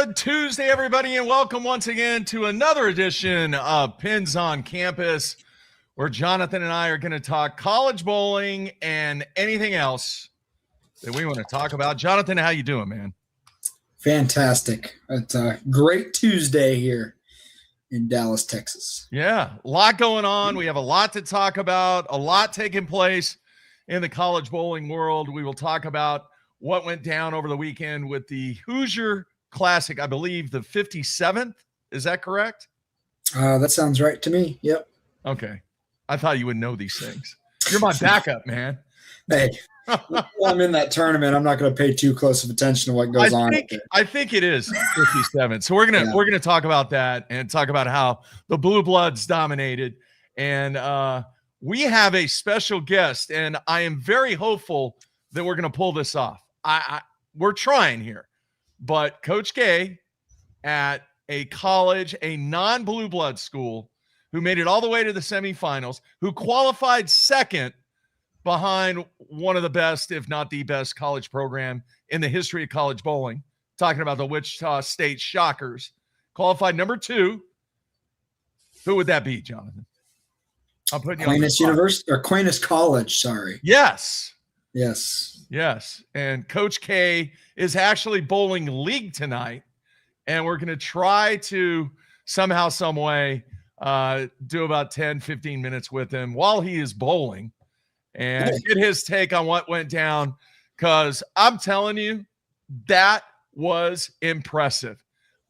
Good Tuesday, everybody, and welcome once again to another edition of Pins on Campus, where Jonathan and I are going to talk college bowling and anything else that we want to talk about. Jonathan, how you doing, man? Fantastic. It's a great Tuesday here in Dallas, Texas. Yeah, a lot going on. We have a lot to talk about, a lot taking place in the college bowling world. We will talk about what went down over the weekend with the Hosier Classic, I believe the 57th. Is that correct? That sounds right to me. Yep. Okay. I thought you would know these things. You're my backup, man. Hey, while I'm in that tournament, I'm not going to pay too close of attention to what goes on. I think it is 57. So we're gonna talk about that and talk about how the Blue Bloods dominated. And we have a special guest, and I am very hopeful that we're going to pull this off. We're trying here. But Coach Gay at a college, a non-Blue Blood school, who made it all the way to the semifinals, who qualified second behind one of the best, if not the best, college program in the history of college bowling, talking about the Wichita State Shockers, qualified number 2. Who would that be, Jonathan? I'm putting you Aquinas University or Aquinas College, sorry. Yes. And Coach K is actually bowling league tonight, and we're going to try to somehow, some way, do about 10, 15 minutes with him while he is bowling and get his take on what went down, because I'm telling you, that was impressive.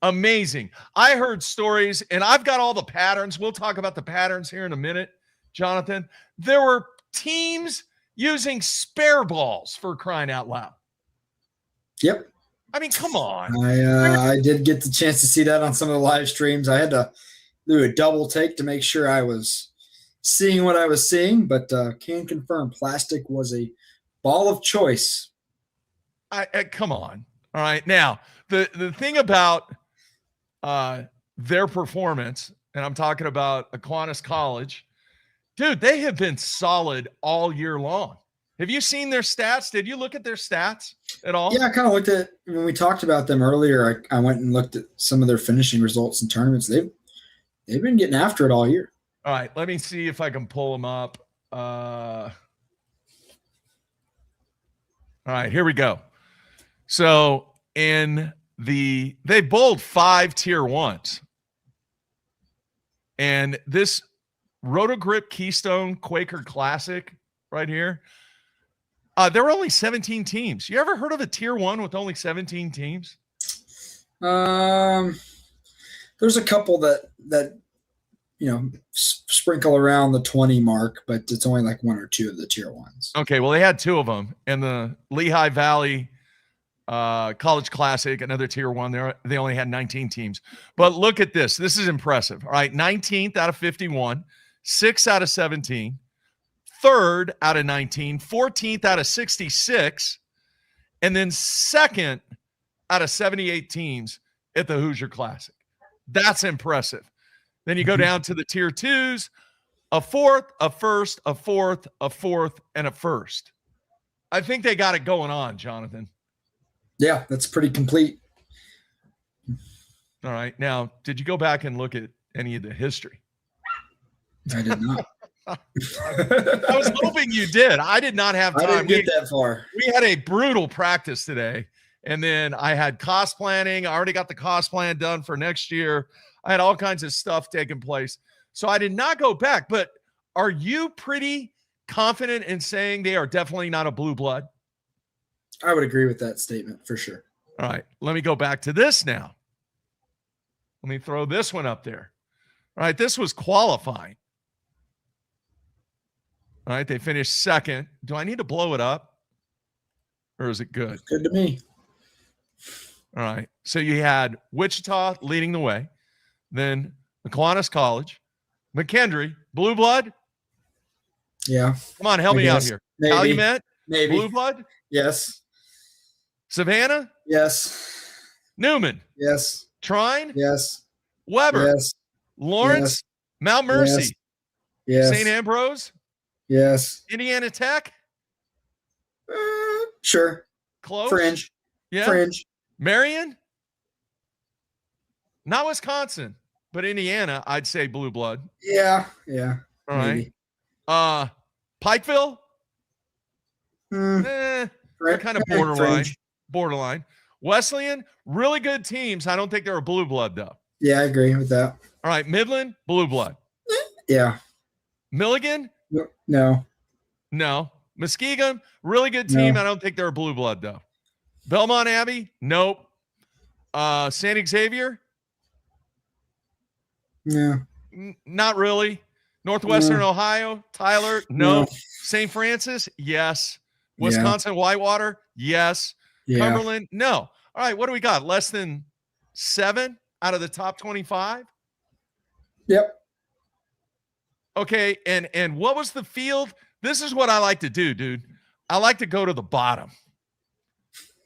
Amazing. I heard stories, and I've got all the patterns. We'll talk about the patterns here in a minute, Jonathan. There were teams using spare balls, for crying out loud. Yep. I mean, come on. I did get the chance to see that on some of the live streams. I had to do a double take to make sure I was seeing what I was seeing, but can confirm plastic was a ball of choice. Come on. All right. Now, the thing about their performance, and I'm talking about Aquinas College, dude, they have been solid all year long. Have you seen their stats? Did you look at their stats at all? Yeah, I kind of looked at when we talked about them earlier. I went and looked at some of their finishing results in tournaments. They've been getting after it all year. All right, let me see if I can pull them up. All right, here we go. So they bowled 5 tier 1s, and this Rotogrip Keystone Quaker Classic right here. There were only 17 teams. You ever heard of a tier 1 with only 17 teams? There's a couple that sprinkle around the 20 mark, but it's only like 1 or 2 of the tier 1s. Okay, well, they had 2 of them. And the Lehigh Valley College Classic, another tier 1, they only had 19 teams. But look at this. This is impressive. All right, 19th out of 51, 6 out of 17, 3rd out of 19, 14th out of 66, and then 2nd out of 78 teams at the Hosier Classic. That's impressive. Then you go down to the tier 2s, a 4th, a 1st, a 4th, a 4th, and a 1st. I think they got it going on, Jonathan. Yeah, that's pretty complete. All right. Now, did you go back and look at any of the history? I did not. I was hoping you did. I did not have time. I didn't get that far. We had a brutal practice today, and then I had cost planning. I already got the cost plan done for next year. I had all kinds of stuff taking place. So I did not go back. But are you pretty confident in saying they are definitely not a blue blood? I would agree with that statement for sure. All right. Let me go back to this now. Let me throw this one up there. All right. This was qualifying. All right. They finished 2nd. Do I need to blow it up? Or is it good? It's good to me. All right. So you had Wichita leading the way. Then Aquinas College. McKendree. Blue blood? Yeah. Come on. Help me out here. Maybe. Calumet? Maybe. Blue blood? Yes. Savannah? Yes. Newman? Yes. Trine? Yes. Weber? Yes. Lawrence? Yes. Mount Mercy? Yes. St. Ambrose? Yes. Indiana Tech? Sure. Close? Fringe. Yeah. Fringe. Marion? Not Wisconsin, but Indiana, I'd say blue blood. Yeah. All maybe. right. Pikeville? Right. They're kind of borderline. Wesleyan, really good teams. I don't think they're a blue blood, though. Yeah, I agree with that. All right. Midland, blue blood. Yeah. Milligan? No. Muskegon, really good team. No. I don't think they're a blue blood, though. Belmont Abbey? Nope. St. Xavier? Yeah. Not really. Northwestern Ohio? Tyler? No. St. Francis? Yes. Wisconsin Whitewater? Yes. Yeah. Cumberland? No. All right, what do we got? Less than 7 out of the top 25? Yep. Okay, and what was the field? This is what I like to do, dude. I like to go to the bottom.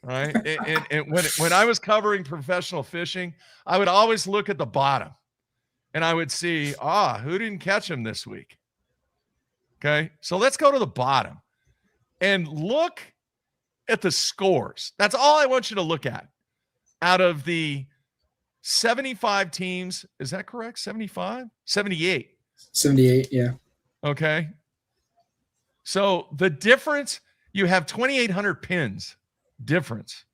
All right. And when I was covering professional fishing, I would always look at the bottom and I would see, who didn't catch him this week? Okay. So let's go to the bottom and look at the scores. That's all I want you to look at. Out of the 75 teams, is that correct? 75? 78. 78, yeah. Okay. So the difference, you have 2,800 pins difference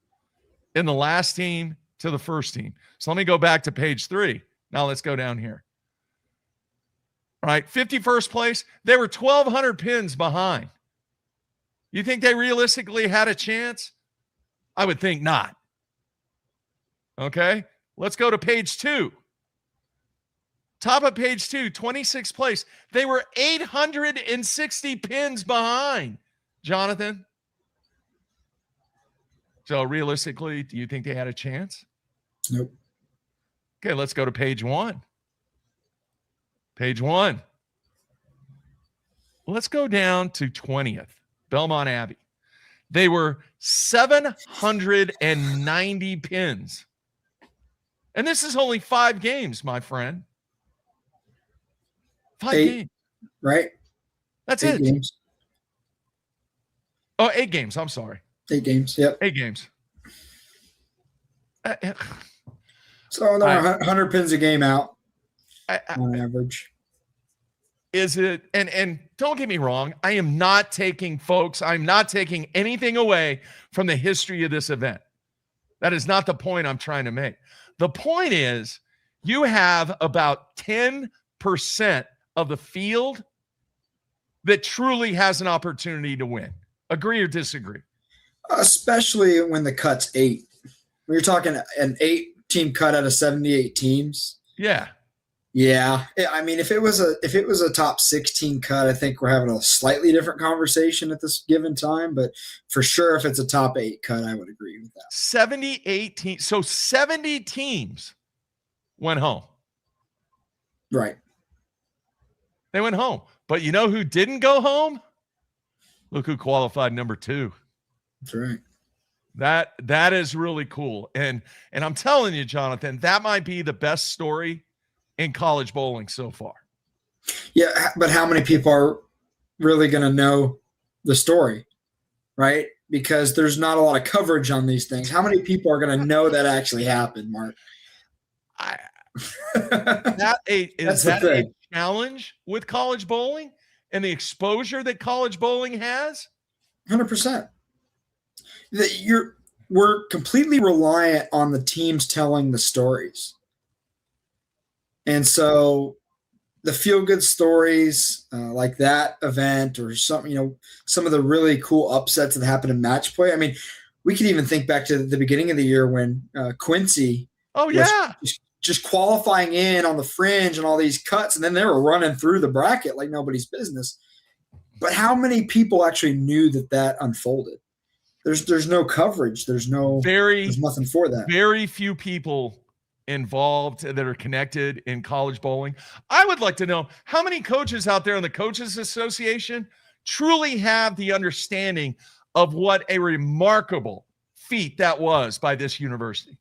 in the last team to the first team. So let me go back to page 3. Now let's go down here. All right, 51st place. They were 1,200 pins behind. You think they realistically had a chance? I would think not. Okay, let's go to page 2. Top of page 2, 26th place. They were 860 pins behind, Jonathan. So realistically, do you think they had a chance? Nope. Okay, let's go to page 1. Page 1. Let's go down to 20th, Belmont Abbey. They were 790 pins. And this is only 5 games, my friend. 5 games. Right? That's 8 it. Games. Oh, 8 games. I'm sorry. 8 games. Yep. 8 games. So they're 100 pins a game out on average. Is it? And don't get me wrong. I'm not taking anything away from the history of this event. That is not the point I'm trying to make. The point is you have about 10% of the field that truly has an opportunity to win. Agree or disagree? Especially when the cut's 8. When you're talking an 8-team cut out of 78 teams. Yeah. Yeah. I mean, if it was a top 16 cut, I think we're having a slightly different conversation at this given time. But for sure, if it's a top 8 cut, I would agree with that. 78 teams. So 70 teams went home. Right. They went home. But you know who didn't go home? Look who qualified number 2. That's right. That is really cool. And I'm telling you, Jonathan, that might be the best story in college bowling so far. Yeah, but how many people are really going to know the story, right? Because there's not a lot of coverage on these things. How many people are going to know that actually happened, Mark? Is that a challenge with college bowling and the exposure that college bowling has? 100%. We're completely reliant on the teams telling the stories. And so the feel-good stories like that event or something, some of the really cool upsets that happened in match play. I mean, we can even think back to the beginning of the year when Quincy was just qualifying in on the fringe and all these cuts, and then they were running through the bracket like nobody's business. But how many people actually knew that unfolded? There's no coverage. There's nothing for that. Very few people involved that are connected in college bowling. I would like to know how many coaches out there in the Coaches Association truly have the understanding of what a remarkable feat that was by this university.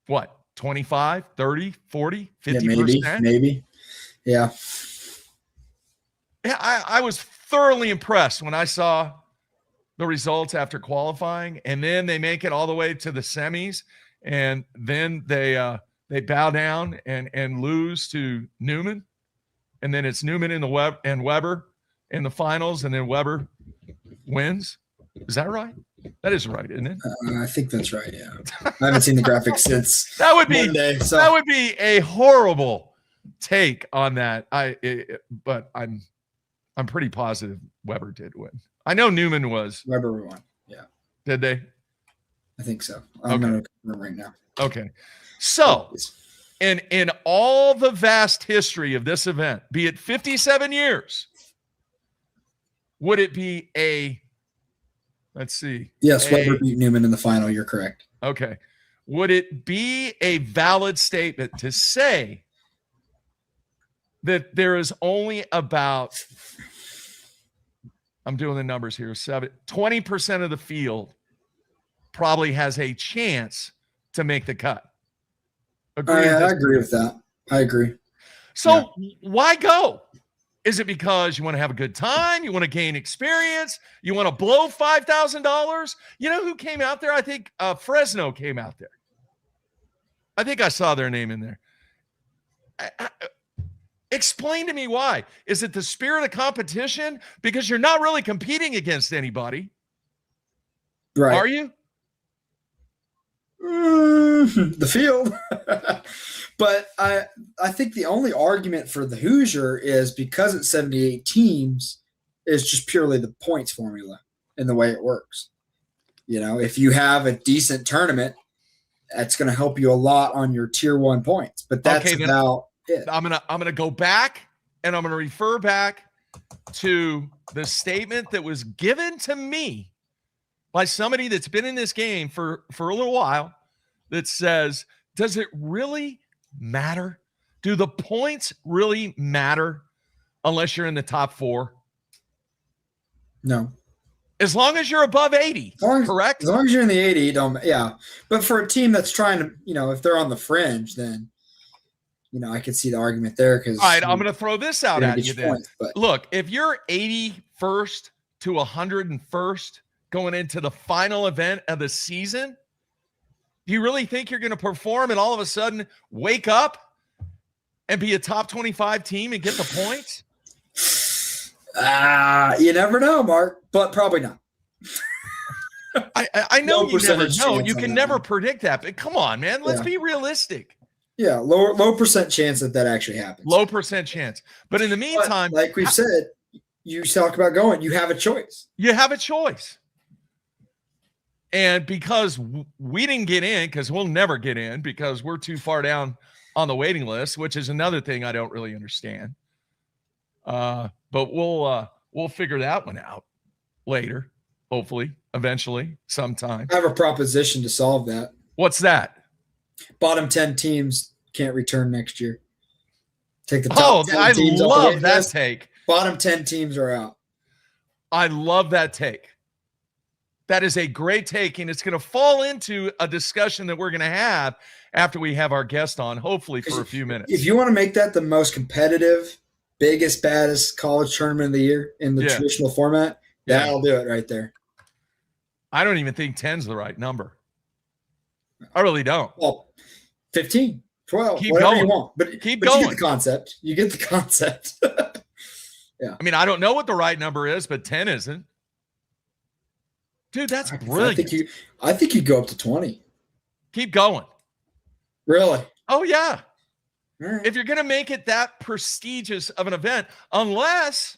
What, 25, 30, 40, 50%? Yeah, maybe. Yeah. Yeah, I was thoroughly impressed when I saw the results after qualifying, and then they make it all the way to the semis, and then they bow down and lose to Newman, and then it's Newman and Weber in the finals, and then Weber wins. Is that right? That is right, isn't it? I think that's right. Yeah, I haven't seen the graphics since that would be Monday, so. That would be a horrible take on that. But I'm pretty positive Weber did win. I know Newman was. Weber won. Yeah. Did they? I think so. I'm going to confirm right now. Okay. So, in all the vast history of this event, be it 57 years, would it be a, let's see. Yes, Weber beat Newman in the final. You're correct. Okay. Would it be a valid statement to say that there is only about, I'm doing the numbers here, 20% of the field probably has a chance to make the cut? I agree with that. I agree. So why go? Is it because you want to have a good time? You want to gain experience? You want to blow $5,000? You know who came out there? I think Fresno came out there. I think I saw their name in there. Explain to me why. Is it the spirit of competition? Because you're not really competing against anybody. Right. Are you? The field. But I think the only argument for the Hoosier is because it's 78 teams is just purely the points formula and the way it works. You know, if you have a decent tournament, that's going to help you a lot on your tier 1 points. But that's about it. I'm gonna go back and I'm gonna refer back to the statement that was given to me by somebody that's been in this game for a little while that says, does it really matter? Do the points really matter unless you're in the top 4? No. As long as you're above 80, correct? As long as you're in the 80, yeah. But for a team that's trying to, if they're on the fringe, then, I could see the argument there. All right, I'm going to throw this out at you then. Points, look, if you're 81st to 101st going into the final event of the season, do you really think you're going to perform and all of a sudden wake up and be a top 25 team and get the points? You never know, Mark, but probably not. I know you never know. You can never predict that. But come on, man. Let's be realistic. Yeah, low percent chance that actually happens. Low percent chance. But in the meantime, like we've said, you talk about going. You have a choice. You have a choice. And because we didn't get in, because we'll never get in, because we're too far down on the waiting list, which is another thing I don't really understand. But we'll figure that one out later, hopefully, eventually, sometime. I have a proposition to solve that. What's that? Bottom 10 teams can't return next year. Take the top 10 teams off the love that list. take. Bottom 10 teams are out. I love that take. That is a great take, and it's going to fall into a discussion that we're going to have after we have our guest on, hopefully for a few minutes. If you want to make that the most competitive, biggest, baddest college tournament of the year in the traditional format, that'll do it right there. I don't even think 10's the right number. I really don't. Well, 15, 12, keep whatever going. you want. But keep going. You get the concept. You get the concept. Yeah. I mean, I don't know what the right number is, but 10 isn't. Dude, that's brilliant. I think you go up to 20. Keep going. Really? Oh, yeah. Right. If you're going to make it that prestigious of an event, unless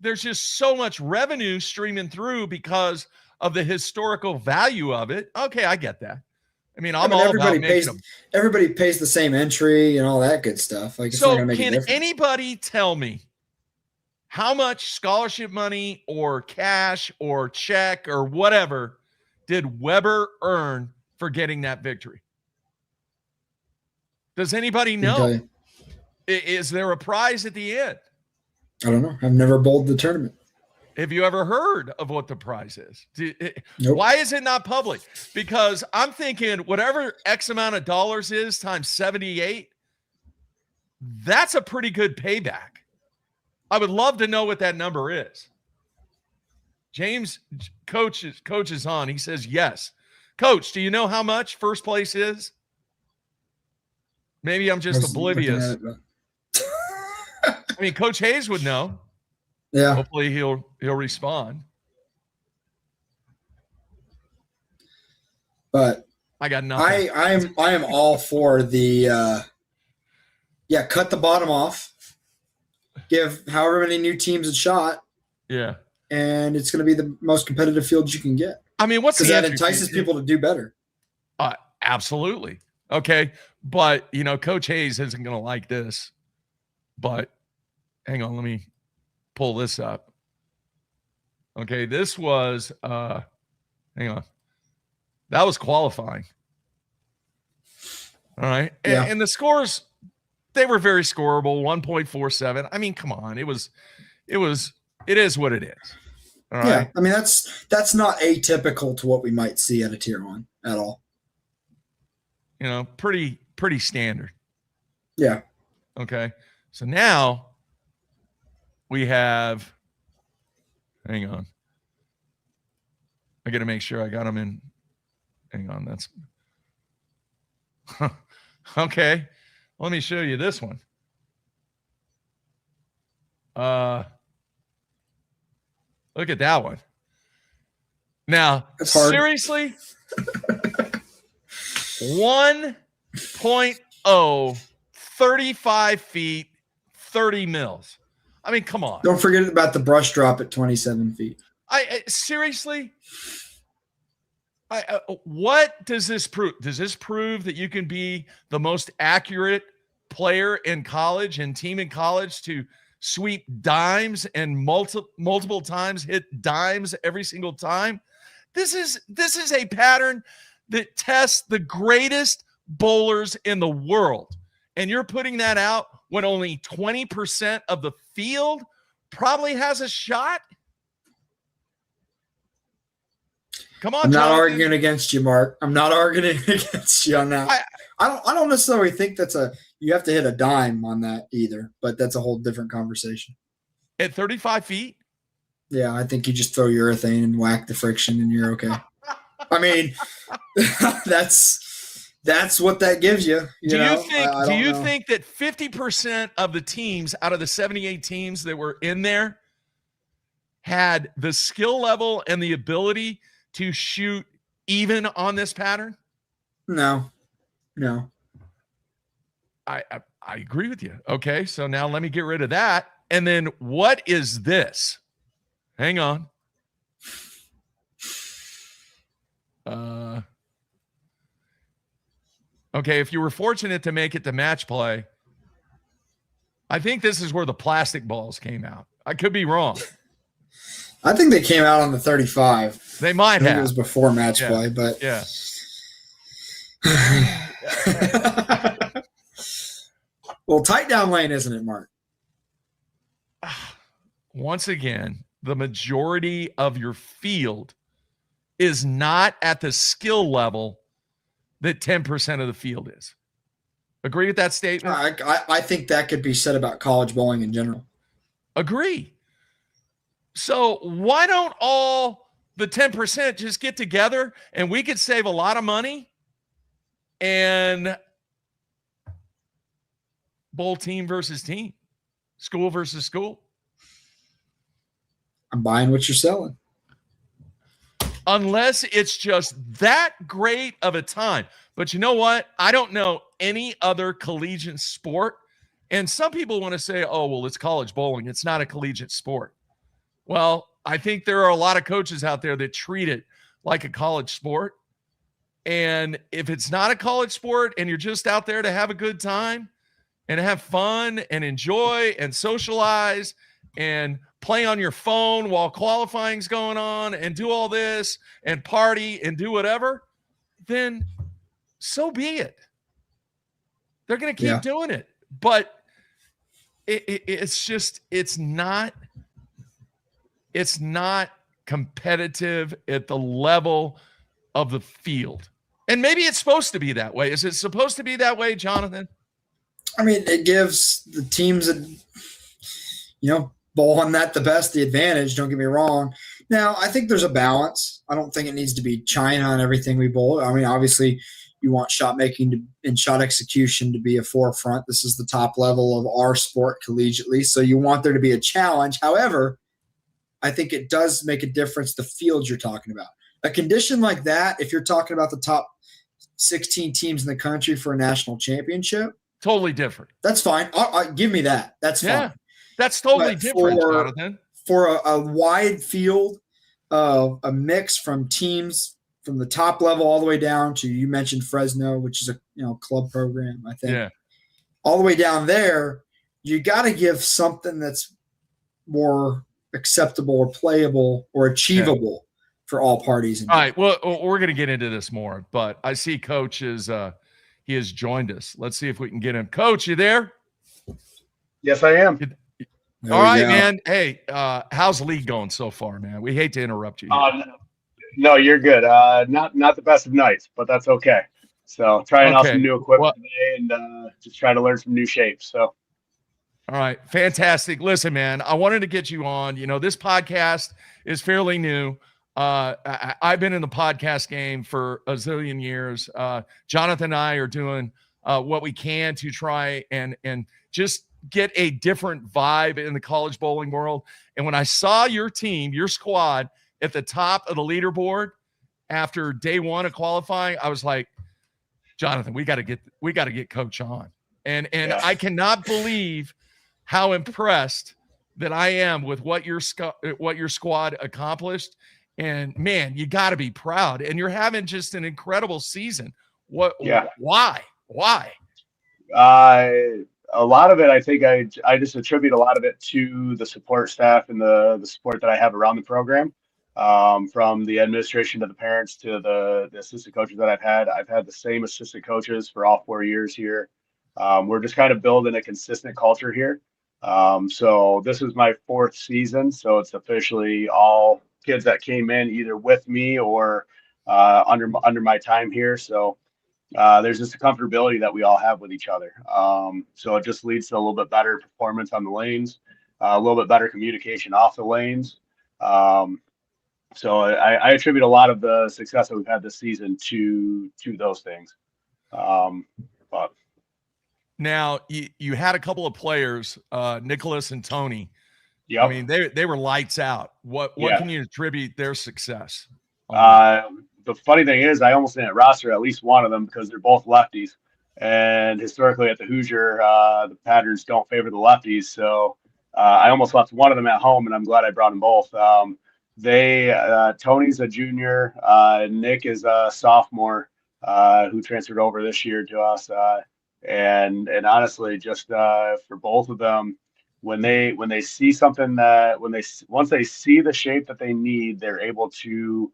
there's just so much revenue streaming through because of the historical value of it. Okay, I get that. I mean, I'm all about making them. Everybody pays the same entry and all that good stuff. Like, so can anybody tell me how much scholarship money or cash or check or whatever did Weber earn for getting that victory? Does anybody know? Is there a prize at the end? I don't know. I've never bowled the tournament. Have you ever heard of what the prize is? Nope. Why is it not public? Because I'm thinking whatever X amount of dollars is times 78, that's a pretty good payback. I would love to know what that number is. James, coach is on. He says yes. Coach, do you know how much first place is? Maybe I'm just oblivious. I mean, Coach Hayes would know. Yeah. Hopefully he'll respond. But I got nothing. I am all for the cut the bottom off. Give however many new teams a shot. Yeah. And it's going to be the most competitive field you can get. I mean, what's the that entices people to do better. Absolutely. Okay. But, Coach Hayes isn't going to like this. But hang on, let me pull this up. Okay, this was hang on. That was qualifying. All right. Yeah. And the scores, they were very scoreable, 1.47. I mean, come on. It is what it is. All right. Yeah. I mean, that's not atypical to what we might see at a tier 1 at all. Pretty standard. Yeah. Okay. So now we have, hang on. I got to make sure I got them in. Hang on. That's okay. Let me show you this one. Look at that one. Now, seriously, 1.0, 35 feet, 30 mils. I mean, come on. Don't forget about the brush drop at 27 feet. Seriously? What does this prove? Does this prove that you can be the most accurate player in college and team in college to sweep dimes and multiple times hit dimes every single time? This is a pattern that tests the greatest bowlers in the world. And you're putting that out when only 20% of the field probably has a shot? Come on, I'm not Jonathan. arguing against you, Mark. I'm not arguing against you on that. I don't necessarily think you have to hit a dime on that either, but that's a whole different conversation. At 35 feet? Yeah, I think you just throw urethane and whack the friction and you're okay. I mean, that's what that gives you. Do you think that 50% of the teams out of the 78 teams that were in there had the skill level and the ability to shoot even on this pattern? No. I agree with you. Okay, so now let me get rid of that. And then what is this? Hang on. Okay, if you were fortunate to make it to match play, I think this is where the plastic balls came out. I could be wrong. I think they came out on the 35. They might have. It was before match play, but yeah. Well, tight down lane, isn't it, Mark? Once again, the majority of your field is not at the skill level that 10% of the field is. Agree with that statement? I think that could be said about college bowling in general. Agree. So why don't all the 10% just get together and we could save a lot of money and bowl team versus team, school versus school? I'm buying what you're selling. Unless it's just that great of a time. But you know what? I don't know any other collegiate sport. And some people want to say, oh, well, it's college bowling. It's not a collegiate sport. Well, I think there are a lot of coaches out there that treat it like a college sport. And if it's not a college sport and you're just out there to have a good time and have fun and enjoy and socialize and play on your phone while qualifying's going on and do all this and party and do whatever, then so be it. They're going to keep doing it. But it's not competitive at the level of the field. And maybe it's supposed to be that way. Is it supposed to be that way, Jonathan? I mean, it gives the teams that, bowl on that the best, the advantage. Don't get me wrong. Now, I think there's a balance. I don't think it needs to be China on everything we bowl. I mean, obviously, you want shot making and shot execution to be a forefront. This is the top level of our sport collegiately, so you want there to be a challenge. However, I think it does make a difference the field you're talking about. A condition like that, if you're talking about the top 16 teams in the country for a national championship, totally different. That's fine. Give me that. That's fine. That's totally different, Jonathan. For a wide field, a mix from teams from the top level all the way down to, you mentioned Fresno, which is a club program, I think. Yeah. All the way down there, you got to give something that's more acceptable or playable or achievable for all parties. All right. Well, we're going to get into this more, but I see Coach he has joined us. Let's see if we can get him. Coach, you there? Yes, I am. All right, man. Hey, how's the league going so far, man? We hate to interrupt you. No, you're good. Not the best of nights, but that's okay. So trying out some new equipment today and just trying to learn some new shapes. So. All right. Fantastic. Listen, man, I wanted to get you on. This podcast is fairly new. I've been in the podcast game for a zillion years. Jonathan and I are doing what we can to try and just get a different vibe in the college bowling world. And when I saw your team, your squad at the top of the leaderboard after day one of qualifying, I was like, Jonathan, we got to get Coach on. And I cannot believe how impressed that I am with what your squad accomplished. And man, you got to be proud. And you're having just an incredible season. Why? A lot of it, I think I just attribute a lot of it to the support staff and the support that I have around the program, from the administration to the parents to the assistant coaches that I've had. I've had the same assistant coaches for all 4 years here. We're just kind of building a consistent culture here. So this is my 4th season. So it's officially all kids that came in either with me or under my time here. So there's just a comfortability that we all have with each other. So it just leads to a little bit better performance on the lanes, a little bit better communication off the lanes. So I attribute a lot of the success that we've had this season to those things. But now you had a couple of players, Nicholas and Tony. Yeah, I mean they were lights out. What can you attribute their success? The funny thing is, I almost didn't roster at least one of them because they're both lefties, and historically at the Hosier, the patterns don't favor the lefties. So I almost left one of them at home, and I'm glad I brought them both. Tony's a junior, Nick is a sophomore who transferred over this year to us, and honestly, just for both of them, when they see something once they see the shape that they need, they're able to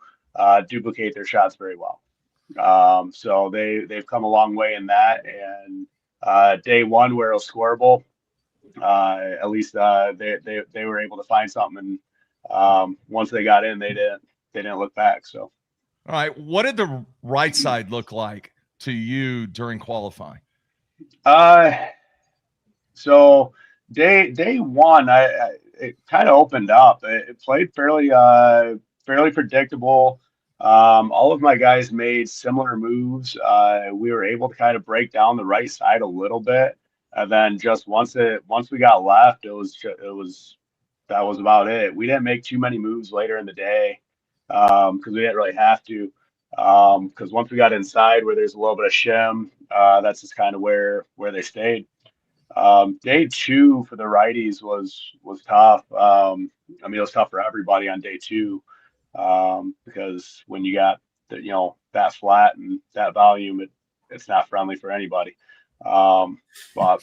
duplicate their shots very well. So they've come a long way in that. And day one where it was scoreable, at least they were able to find something. And once they got in, they didn't look back. So, all right, what did the right side look like to you during qualifying? So day one, it kind of opened up. It played fairly predictable. All of my guys made similar moves. We were able to kind of break down the right side a little bit, and then just once we got left, that was about it. We didn't make too many moves later in the day because we didn't really have to. Because once we got inside where there's a little bit of shim, that's just kind of where they stayed. Day two for the righties was tough. I mean, it was tough for everybody on day two. Because when you got that flat and that volume, it's not friendly for anybody. But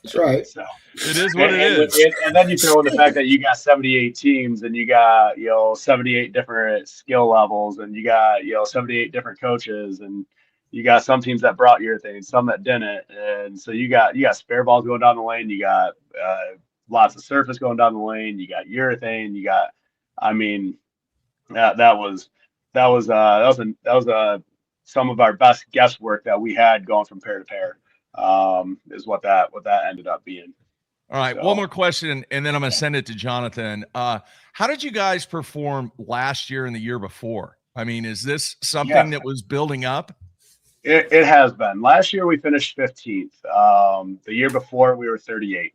that's right. So, it is what it is. And then you throw in the fact that you got 78 teams and you got 78 different skill levels and you got 78 different coaches and you got some teams that brought urethane, some that didn't, and so you got spare balls going down the lane. You got lots of surface going down the lane. You got urethane. You got, I mean, that was some of our best guesswork that we had going from pair to pair. Is what that ended up being. All right, So, one more question, and then I'm going to send it to Jonathan. How did you guys perform last year and the year before? I mean, is this something that was building up? It has been. Last year we finished 15th. The year before we were 38th.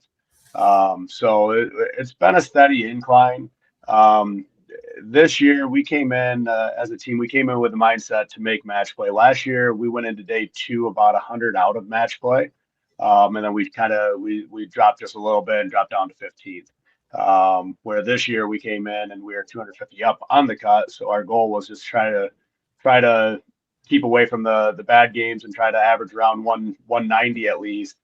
So it's been a steady incline. Um, this year we came in as a team. We came in with the mindset to make match play. Last year we went into day 2 about 100 out of match play, and then we dropped just a little bit and dropped down to 15th. Where this year we came in and we were 250 up on the cut. So our goal was just try to keep away from the bad games and try to average around 190 at least,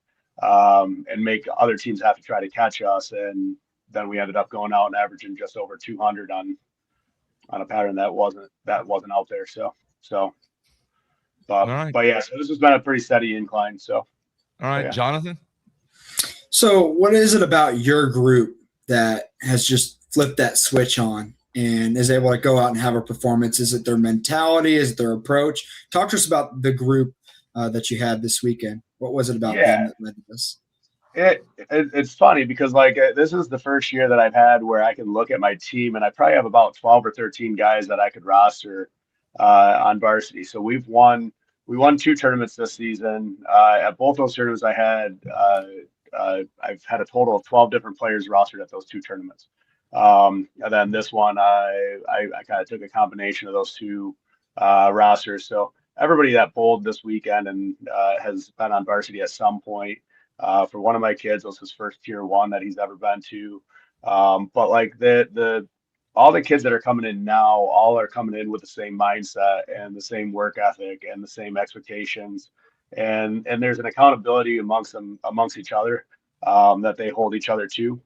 and make other teams have to try to catch us. And then we ended up going out and averaging just over 200 on a pattern that wasn't out there. But yeah, so this has been a pretty steady incline. So, all right, yeah. Jonathan. So what is it about your group that has just flipped that switch on and is able to go out and have a performance? Is it their mentality? Is it their approach? Talk to us about the group that you had this weekend. What was it about them that led to this? It's funny because this is the first year that I've had where I can look at my team and I probably have about 12 or 13 guys that I could roster on varsity. So we won 2 tournaments this season. At both those tournaments I've had a total of 12 different players rostered at those 2 tournaments. And then this one, I kind of took a combination of those 2 rosters. So everybody that bowled this weekend and has been on varsity at some point. For one of my kids, it was his first tier 1 that he's ever been to. But like all the kids that are coming in now, all are coming in with the same mindset and the same work ethic and the same expectations. And there's an accountability amongst each other that they hold each other to,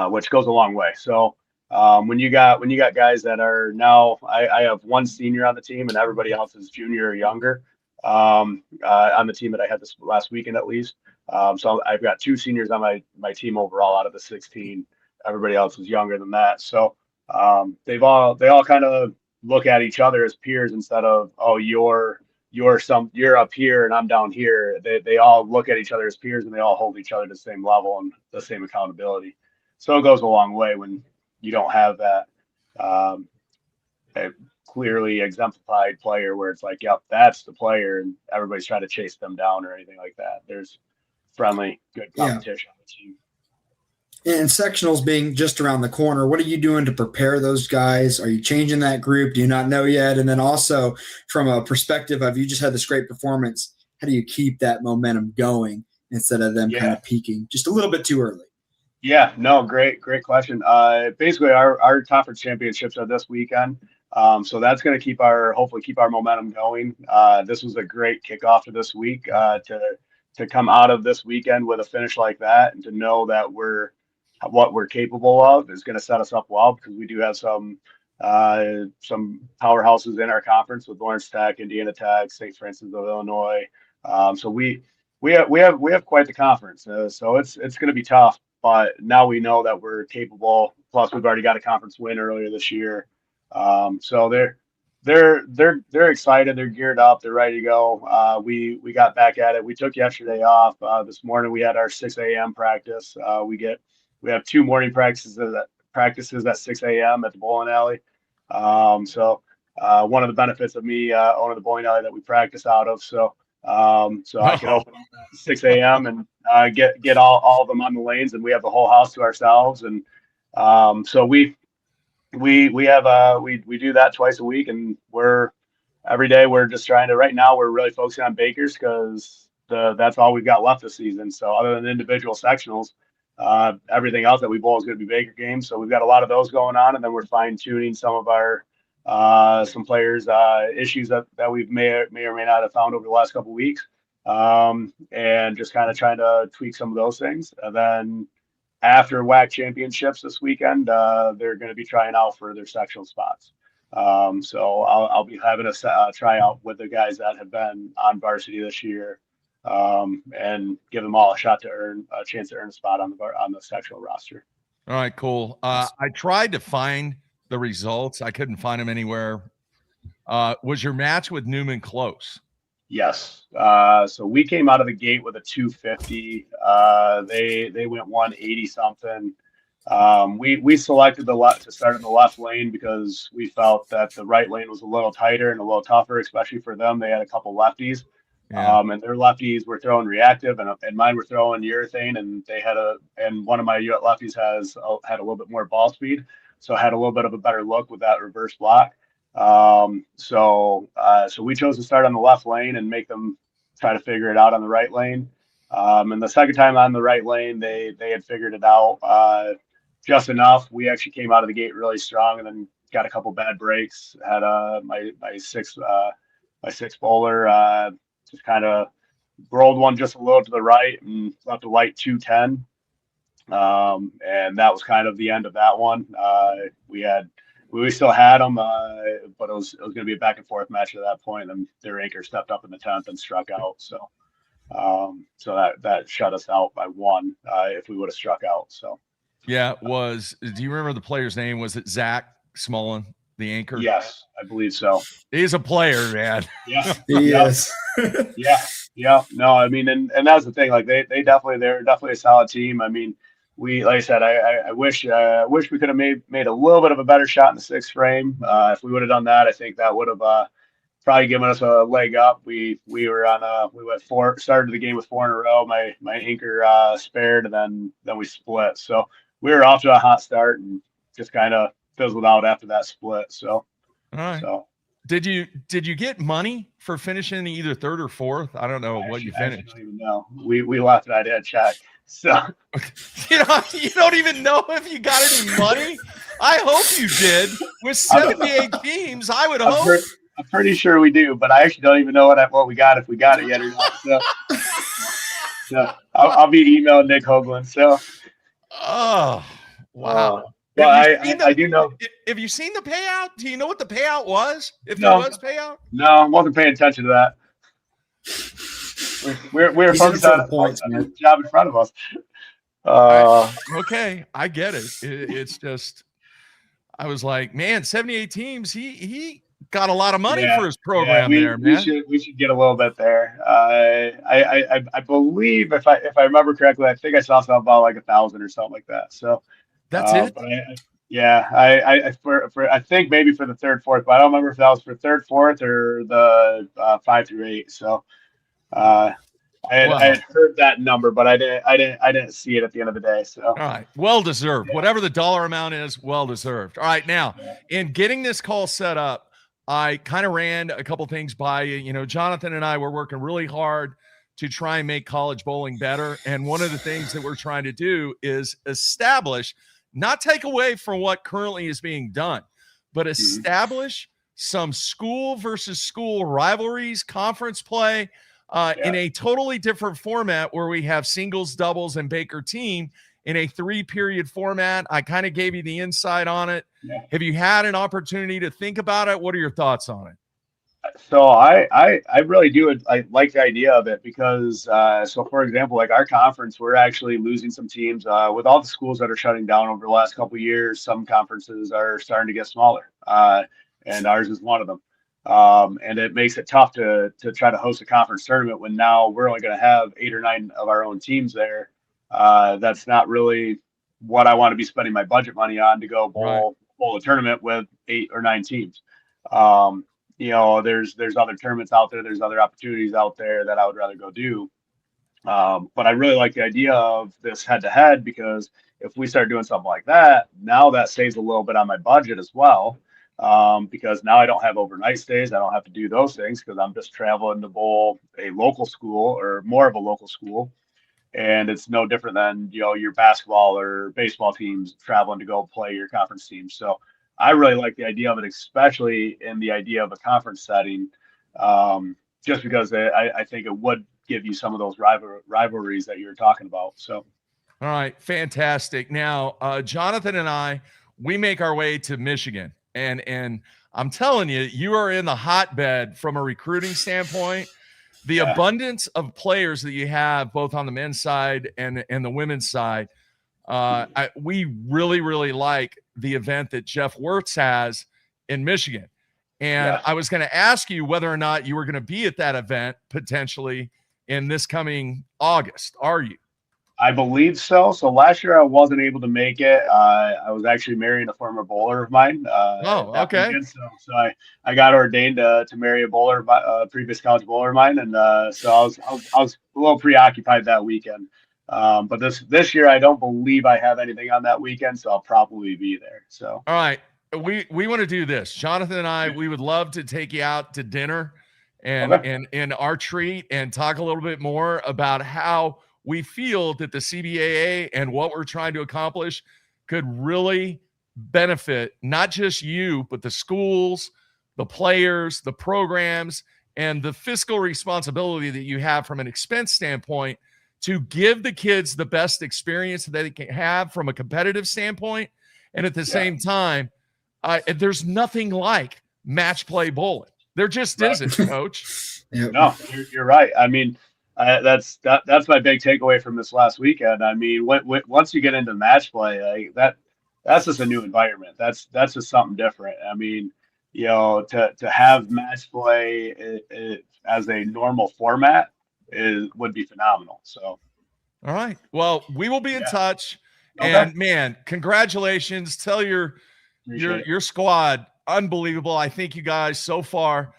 which goes a long way. So when you got guys that are now, I have 1 senior on the team and everybody else is junior or younger on the team that I had this last weekend at least. So I've got 2 seniors on my team overall out of the 16. Everybody else is younger than that. So they all kind of look at each other as peers instead of, oh, you're up here and I'm down here. They all look at each other as peers and they all hold each other to the same level and the same accountability. So it goes a long way when you don't have that a clearly exemplified player where it's like, yep, that's the player, and everybody's trying to chase them down or anything like that. There's friendly, good competition on the team. And sectionals being just around the corner, what are you doing to prepare those guys? Are you changing that group? Do you not know yet? And then also from a perspective of you just had this great performance, how do you keep that momentum going instead of them kind of peaking just a little bit too early? Yeah, no, great question. Basically our conference championships are this weekend. So that's going to hopefully keep our momentum going. This was a great kickoff to this week, to come out of this weekend with a finish like that and to know that what we're capable of is going to set us up well, because we do have some powerhouses in our conference with Lawrence Tech, Indiana Tech, St. Francis of Illinois. So we have quite the conference. So it's going to be tough, but now we know that we're capable. Plus we've already got a conference win earlier this year. So they're excited. They're geared up. They're ready to go. We got back at it. We took yesterday off. This morning we had our 6 a.m. practice. We have 2 morning practices at 6 a.m. at the bowling alley. So one of the benefits of me owning the bowling alley that we practice out of. So I can open at 6 a.m. and get all of them on the lanes, and we have the whole house to ourselves. And so we do that twice a week, and every day we're just trying to. Right now we're really focusing on Bakers because that's all we've got left this season. So other than individual sectionals, everything else that we bowl is going to be Baker games. So we've got a lot of those going on, and then we're fine tuning some of our some players issues that we may or may not have found over the last couple of weeks, and just kind of trying to tweak some of those things. And then after WAC championships this weekend, they're going to be trying out for their sectional spots. So I'll be having a tryout with the guys that have been on varsity this year, and give them all a chance to earn a spot on the sectional roster. All right, cool. I tried to find the results. I couldn't find them anywhere. Was your match with Newman close? Yes. So we came out of the gate with a 250. They went 180 something. We selected the left to start in the left lane because we felt that the right lane was a little tighter and a little tougher, especially for them. They had a couple lefties, and their lefties were throwing reactive, and mine were throwing urethane, and one of my lefties had a little bit more ball speed, so had a little bit of a better look with that reverse block. So we chose to start on the left lane and make them try to figure it out on the right lane. And the second time on the right lane, they had figured it out just enough. We actually came out of the gate really strong, and then got a couple bad breaks. Had my six bowler just kind of rolled one just a little to the right and left a light 210. And that was kind of the end of that one. We still had them, but it was going to be a back and forth match at that point. And their anchor stepped up in the 10th and struck out. So that shut us out by one if we would have struck out. So yeah, do you remember the player's name? Was it Zach Smolin, the anchor? Yes, I believe so. He's a player, man. Yeah, he is. Yeah. No, I mean, and that's the thing. Like they're definitely a solid team. I mean, like I said, I wish we could have made a little bit of a better shot in the sixth frame. If we would have done that, I think that would have probably given us a leg up. We started the game with 4 in a row. My anchor spared, and then we split. So we were off to a hot start and just kind of fizzled out after that split. So, all right. So did you get money for finishing either third or fourth? I don't know what you finished. I don't even know. We left and I didn't check. So you don't even know if you got any money. I hope you did. With 78 teams, I would hope. I'm pretty sure we do, but I actually don't even know what we got, if we got it yet or not. So I'll be emailing Nick Hoagland. So oh wow. Well, I do know. Have you seen the payout? Do you know what the payout was? If there was payout? No, I wasn't paying attention to that. We're focused on the job in front of us. Okay, I get it. It's just, I was like, man, 78 teams. He got a lot of money for his program there, man. We should get a little bit there. I believe if I remember correctly, I think I saw something about like 1,000 or something like that. So that's it. But I think maybe for the third, fourth, but I don't remember if that was for third, fourth, or the 5 through 8. So. I had heard that number, but I didn't see it at the end of the day. So all right, well deserved. Whatever the dollar amount is, well deserved. All right, now in getting this call set up, I kind of ran a couple things by you. You know, Jonathan and I were working really hard to try and make college bowling better, and one of the things that we're trying to do is establish, not take away from what currently is being done, but establish some school versus school rivalries, conference play. In a totally different format where we have singles, doubles, and Baker team in a 3-period format. I kind of gave you the insight on it. Yeah. Have you had an opportunity to think about it? What are your thoughts on it? So I really do. I like the idea of it because, so for example, like our conference, we're actually losing some teams with all the schools that are shutting down over the last couple of years. Some conferences are starting to get smaller, and ours is one of them. And it makes it tough to try to host a conference tournament when now we're only going to have 8 or 9 of our own teams there. That's not really what I want to be spending my budget money on to go bowl a tournament with 8 or 9 teams. You know, there's other tournaments out there. There's other opportunities out there that I would rather go do. But I really like the idea of this head-to-head because if we start doing something like that, now that saves a little bit on my budget as well. Because now I don't have overnight stays. I don't have to do those things because I'm just traveling to bowl a local school or more of a local school. And it's no different than, you know, your basketball or baseball teams traveling to go play your conference teams. So I really like the idea of it, especially in the idea of a conference setting, just because I think it would give you some of those rivalries that you're talking about. So. All right. Fantastic. Now, Jonathan and I, we make our way to Michigan. And I'm telling you, you are in the hotbed from a recruiting standpoint. The abundance of players that you have, both on the men's side and the women's side, we really, really like the event that Jeff Wirtz has in Michigan. And I was going to ask you whether or not you were going to be at that event potentially in this coming August. Are you? I believe so. So last year I wasn't able to make it. I was actually marrying a former bowler of mine. Okay. Weekend. So I got ordained to marry a bowler, previous college bowler of mine, and so I was a little preoccupied that weekend. But this year I don't believe I have anything on that weekend, so I'll probably be there. So all right, we want to do this, Jonathan and I. We would love to take you out to dinner and our treat and talk a little bit more about how we feel that the CBAA and what we're trying to accomplish could really benefit not just you, but the schools, the players, the programs, and the fiscal responsibility that you have from an expense standpoint to give the kids the best experience that they can have from a competitive standpoint. And at the same time, there's nothing like match play bowling. There just isn't, Coach. No, you're right. I mean, that's my big takeaway from this last weekend. I mean, once you get into match play, that's just a new environment. That's just something different. I mean, to have match play as a normal format would be phenomenal. So, all right. Well, we will be in touch. Okay. And man, congratulations. Tell your squad, unbelievable. I think you guys so far.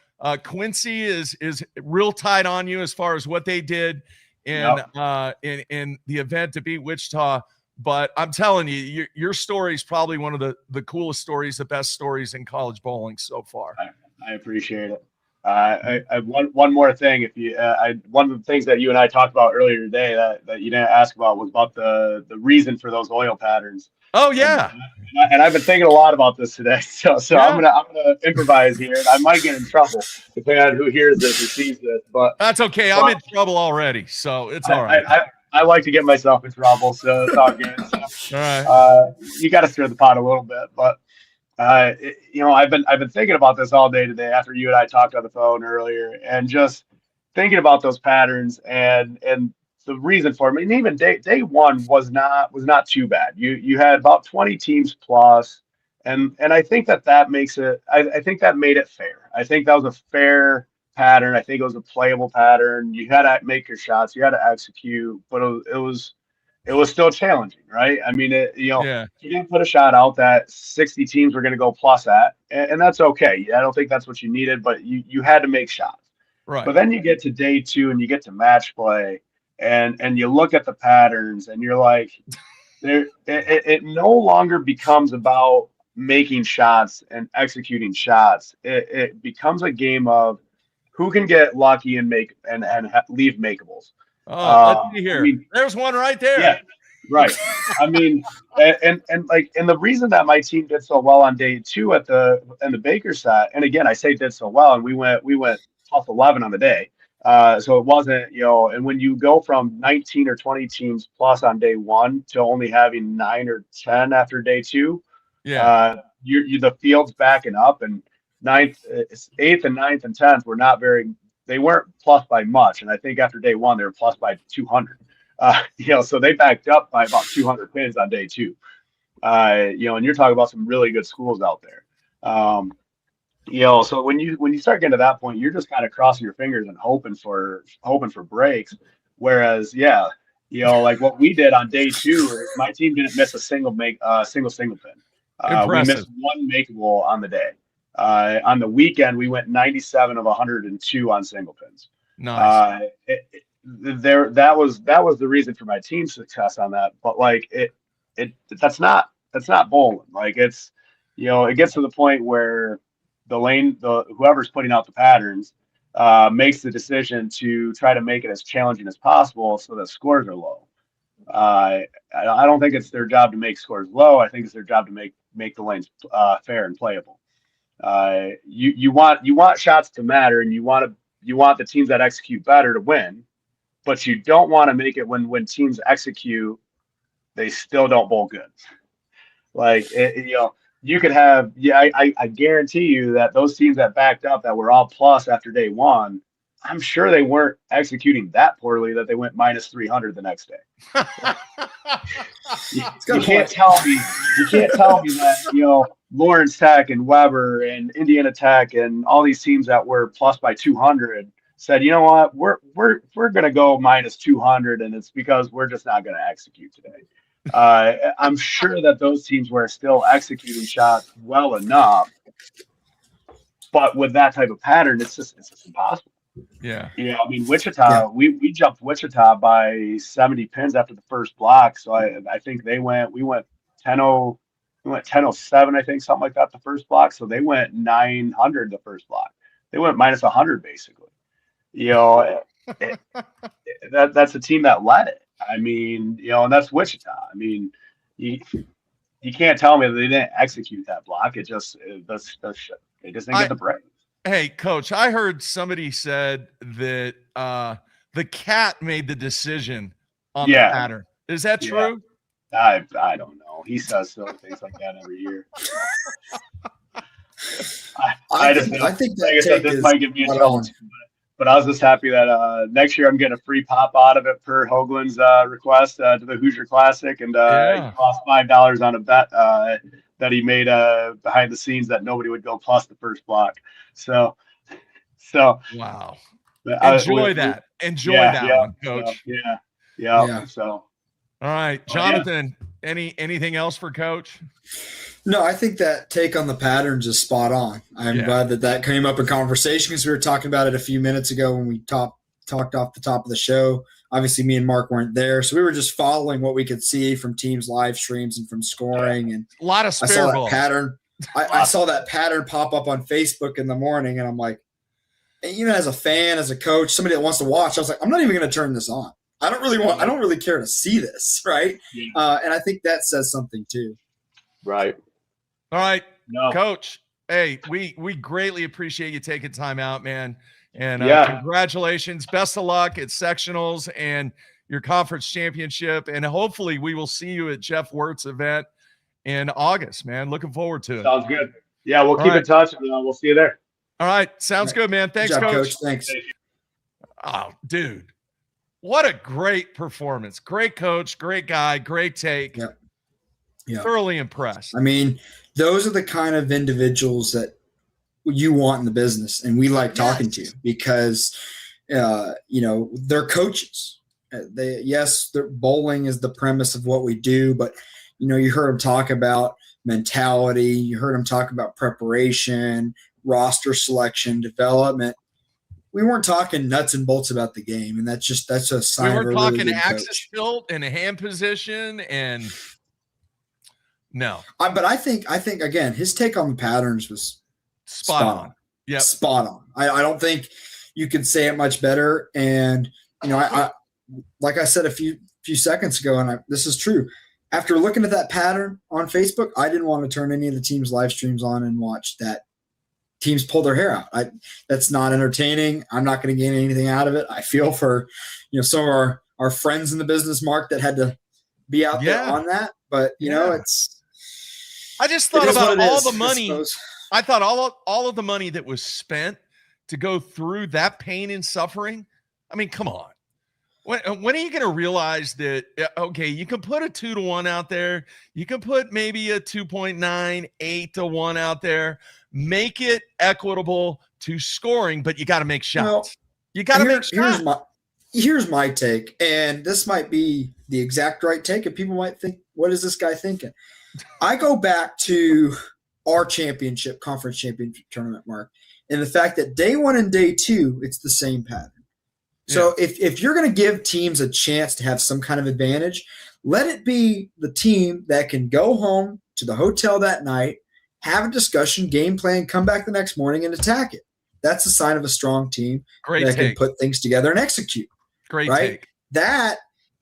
Quincy is real tight on you as far as what they did in the event to beat Wichita. But I'm telling you, your story is probably one of the coolest stories, the best stories in college bowling so far. I appreciate it. I one more thing. If you, one of the things that you and I talked about earlier today that you didn't ask about was about the reason for those oil patterns. Oh yeah. And I've been thinking a lot about this today. So I'm gonna improvise here, and I might get in trouble depending on who hears this or sees this. But that's okay. I'm in trouble already, so it's all right. I like to get myself in trouble, so it's all good. So, all right. You got to stir the pot a little bit, but I've been thinking about this all day today after you and I talked on the phone earlier, and just thinking about those patterns and the reason for it. And even day one was not too bad. You had about 20 teams plus, and I think that makes it. I think that made it fair. I think that was a fair pattern. I think it was a playable pattern. You had to make your shots. You had to execute, but it was still challenging, right? I mean, you didn't put a shot out that 60 teams were going to go plus at, and that's okay. I don't think that's what you needed, but you had to make shots. Right. But then you get to day two and you get to match play, and you look at the patterns and you're like, it no longer becomes about making shots and executing shots. It becomes a game of who can get lucky and make and leave makeables. Oh, let's see here. I mean, there's one right there. Yeah, right. I mean, and the reason that my team did so well on day two in the Baker set, and again, I say did so well, and we went plus 11 on the day. So it wasn't, and when you go from 19 or 20 teams plus on day one to only having 9 or 10 after day two, the field's backing up, and 8th and 9th and 10th they weren't plus by much. And I think after day one, they were plus by 200. So they backed up by about 200 pins on day two. And you're talking about some really good schools out there. So when you start getting to that point, you're just kind of crossing your fingers and hoping for breaks. Whereas, like what we did on day two, my team didn't miss a single pin. We missed one makeable on the day. On the weekend, we went 97 of 102 on single pins. Nice. That was the reason for my team's success on that. But like that's not bowling. Like it gets to the point where whoever's putting out the patterns makes the decision to try to make it as challenging as possible so that scores are low. I don't think it's their job to make scores low. I think it's their job to make the lanes fair and playable. You want shots to matter, and you want the teams that execute better to win, but you don't want to make it when teams execute, they still don't bowl good. Like you could have, I guarantee you that those teams that backed up that were all plus after day one, I'm sure they weren't executing that poorly that they went minus 300 the next day. You can't tell me that, Lawrence Tech and Weber and Indiana Tech and all these teams that were plus by 200 said, you know what, we're going to go minus 200, and it's because we're just not going to execute today. I'm sure that those teams were still executing shots well enough, but with that type of pattern, it's just impossible. Yeah. Yeah. I mean, Wichita, we jumped Wichita by 70 pins after the first block. So I think we went 10-0, we went 10-07, I think, something like that, the first block. So they went 900 the first block. They went minus 100 basically. You know, that's a team that led it. I mean, you know, and that's Wichita. I mean, you can't tell me that they didn't execute that block. They just didn't get the break. Hey, Coach, I heard somebody said that the cat made the decision on the pattern. Is that true? I don't know. He says silly things like that every year. I think that, like I said, this might give me a trouble. But I was just happy that next year I'm getting a free pop out of it per Hoagland's request to the Hoosier Classic, and it cost $5 on a bet that he made behind the scenes that nobody would go plus the first block. So wow. Enjoy that one, Coach. So all right, Jonathan. Anything else for Coach? No, I think that take on the patterns is spot on. I'm glad that came up in conversation because we were talking about it a few minutes ago when we talked off the top of the show. Obviously, me and Mark weren't there, so we were just following what we could see from teams' live streams and from scoring. And a lot of spare ball. I saw that pattern pop up on Facebook in the morning, and I'm like, even as a fan, as a coach, somebody that wants to watch, I was like, I'm not even going to turn this on. I don't really care to see this, right? Yeah. And I think that says something too. Right. All right, Coach. Hey, we greatly appreciate you taking time out, man. And congratulations. Best of luck at sectionals and your conference championship. And hopefully we will see you at Jeff Wirt's event in August, man. Looking forward to it. Sounds good. Yeah, we'll keep in touch, and we'll see you there. All right. Sounds good, man. Thanks, good job, Coach. Thanks. Oh, dude. What a great performance. Great coach, great guy, great take. Yeah. Thoroughly impressed. I mean, those are the kind of individuals that you want in the business, and we like talking to because, they're coaches. Bowling is the premise of what we do, but, you heard them talk about mentality. You heard them talk about preparation, roster selection, development. We weren't talking nuts and bolts about the game, and that's a sign. We were talking really axis tilt and hand position and no. But I think again, his take on the patterns was spot on. Yeah, spot on. I don't think you could say it much better. And I like I said a few seconds ago, and this is true. After looking at that pattern on Facebook, I didn't want to turn any of the teams' live streams on and watch that. Teams pull their hair out. That's not entertaining. I'm not going to gain anything out of it. I feel for, some of our friends in the business, Mark, that had to be out there on that. But it's. I just thought about all the money. I thought all of the money that was spent to go through that pain and suffering. I mean, come on. When are you going to realize that? Okay, you can put a 2-1 out there. You can put maybe a 2.9, 8-1 out there. Make it equitable to scoring, but you got to make shots. You got to make shots. Here's my take, and this might be the exact right take, and people might think, what is this guy thinking? I go back to our conference championship tournament, Mark, and the fact that day one and day two, it's the same pattern. So if you're going to give teams a chance to have some kind of advantage, let it be the team that can go home to the hotel that night, have a discussion, game plan, come back the next morning and attack it. That's a sign of a strong team that can put things together and execute. Great take.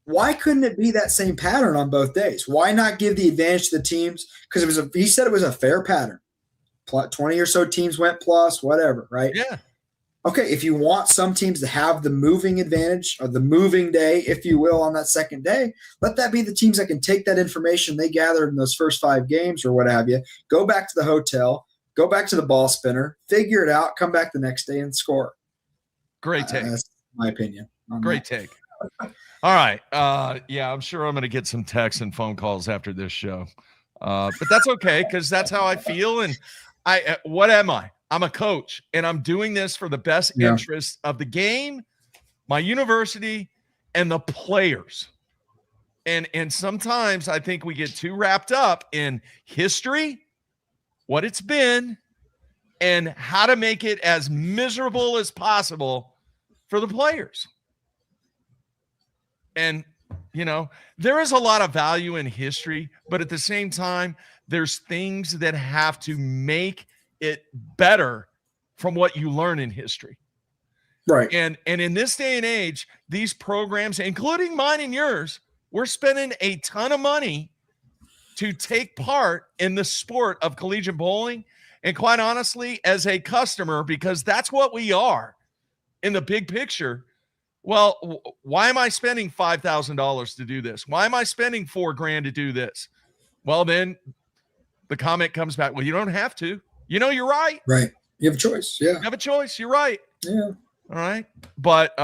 Why couldn't it be that same pattern on both days? Why not give the advantage to the teams? Because he said it was a fair pattern. 20 or so teams went plus, whatever, right? Yeah. Okay, if you want some teams to have the moving advantage or the moving day, if you will, on that second day, let that be the teams that can take that information they gathered in those first 5 games or what have you, go back to the hotel, go back to the ball spinner, figure it out, come back the next day and score. Great take. That's my opinion. Great take. All right. I'm sure I'm going to get some texts and phone calls after this show. But that's okay, because that's how I feel. And what am I? I'm a coach, and I'm doing this for the best interest of the game, my university, and the players. And sometimes I think we get too wrapped up in history, what it's been, and how to make it as miserable as possible for the players. And, there is a lot of value in history, but at the same time, there's things that have to make it better from what you learn in history. Right. And in this day and age, these programs, including mine and yours, we're spending a ton of money to take part in the sport of collegiate bowling. And quite honestly, as a customer, because that's what we are in the big picture, well, why am I spending $5,000 to do this? Why am I spending $4,000 to do this? Well, then the comment comes back, well, you don't have to. You're right. Right. You have a choice. Yeah. You have a choice. You're right. Yeah. All right. But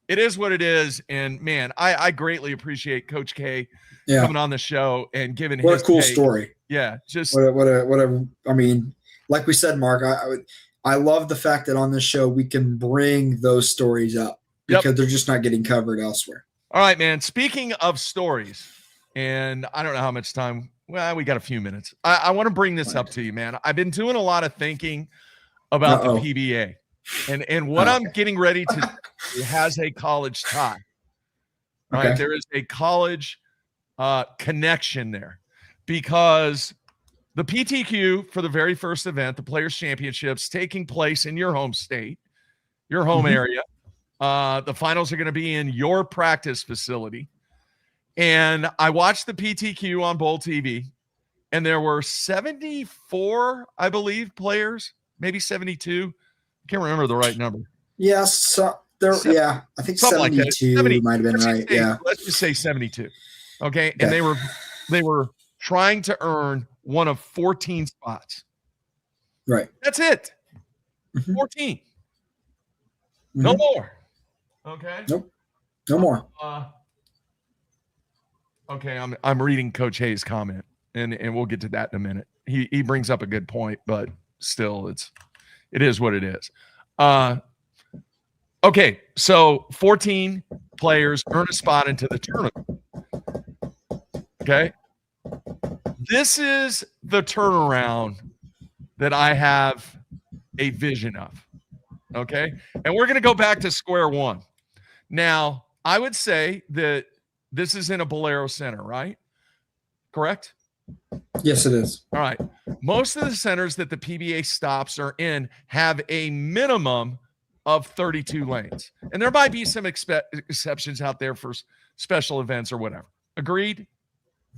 it is what it is. And man, I greatly appreciate Coach K coming on the show and giving what his a cool take. story. Yeah. Just whatever. I mean, like we said, Mark, I love the fact that on this show we can bring those stories up because they're just not getting covered elsewhere. All right, man. Speaking of stories, and I don't know how much time. Well, we got a few minutes. I want to bring this up to you, man. I've been doing a lot of thinking about the PBA. And what I'm getting ready to do has a college tie. Right? Okay. There is a college connection there, because the PTQ for the very first event, the Players Championships, taking place in your home state, your home area. The finals are going to be in your practice facility. And I watched the PTQ on Bowl TV, and there were 74, I believe, players, maybe 72. I can't remember the right number. Yes. I think 72 like might have been right. Let's just say 72. Okay. And they were trying to earn one of 14 spots. Right. That's it. 14. No more. Okay. Nope. No more. Okay, I'm reading Coach Hayes' comment, and we'll get to that in a minute. He brings up a good point, but still, it is what it is. Okay, so 14 players earn a spot into the tournament. Okay, this is the turnaround that I have a vision of. Okay, and we're going to go back to square one. Now, I would say that this is in a Bolero Center, right? Correct? Yes, it is. All right. Most of the centers that the PBA stops are in have a minimum of 32 lanes. And there might be some exceptions out there for special events or whatever. Agreed?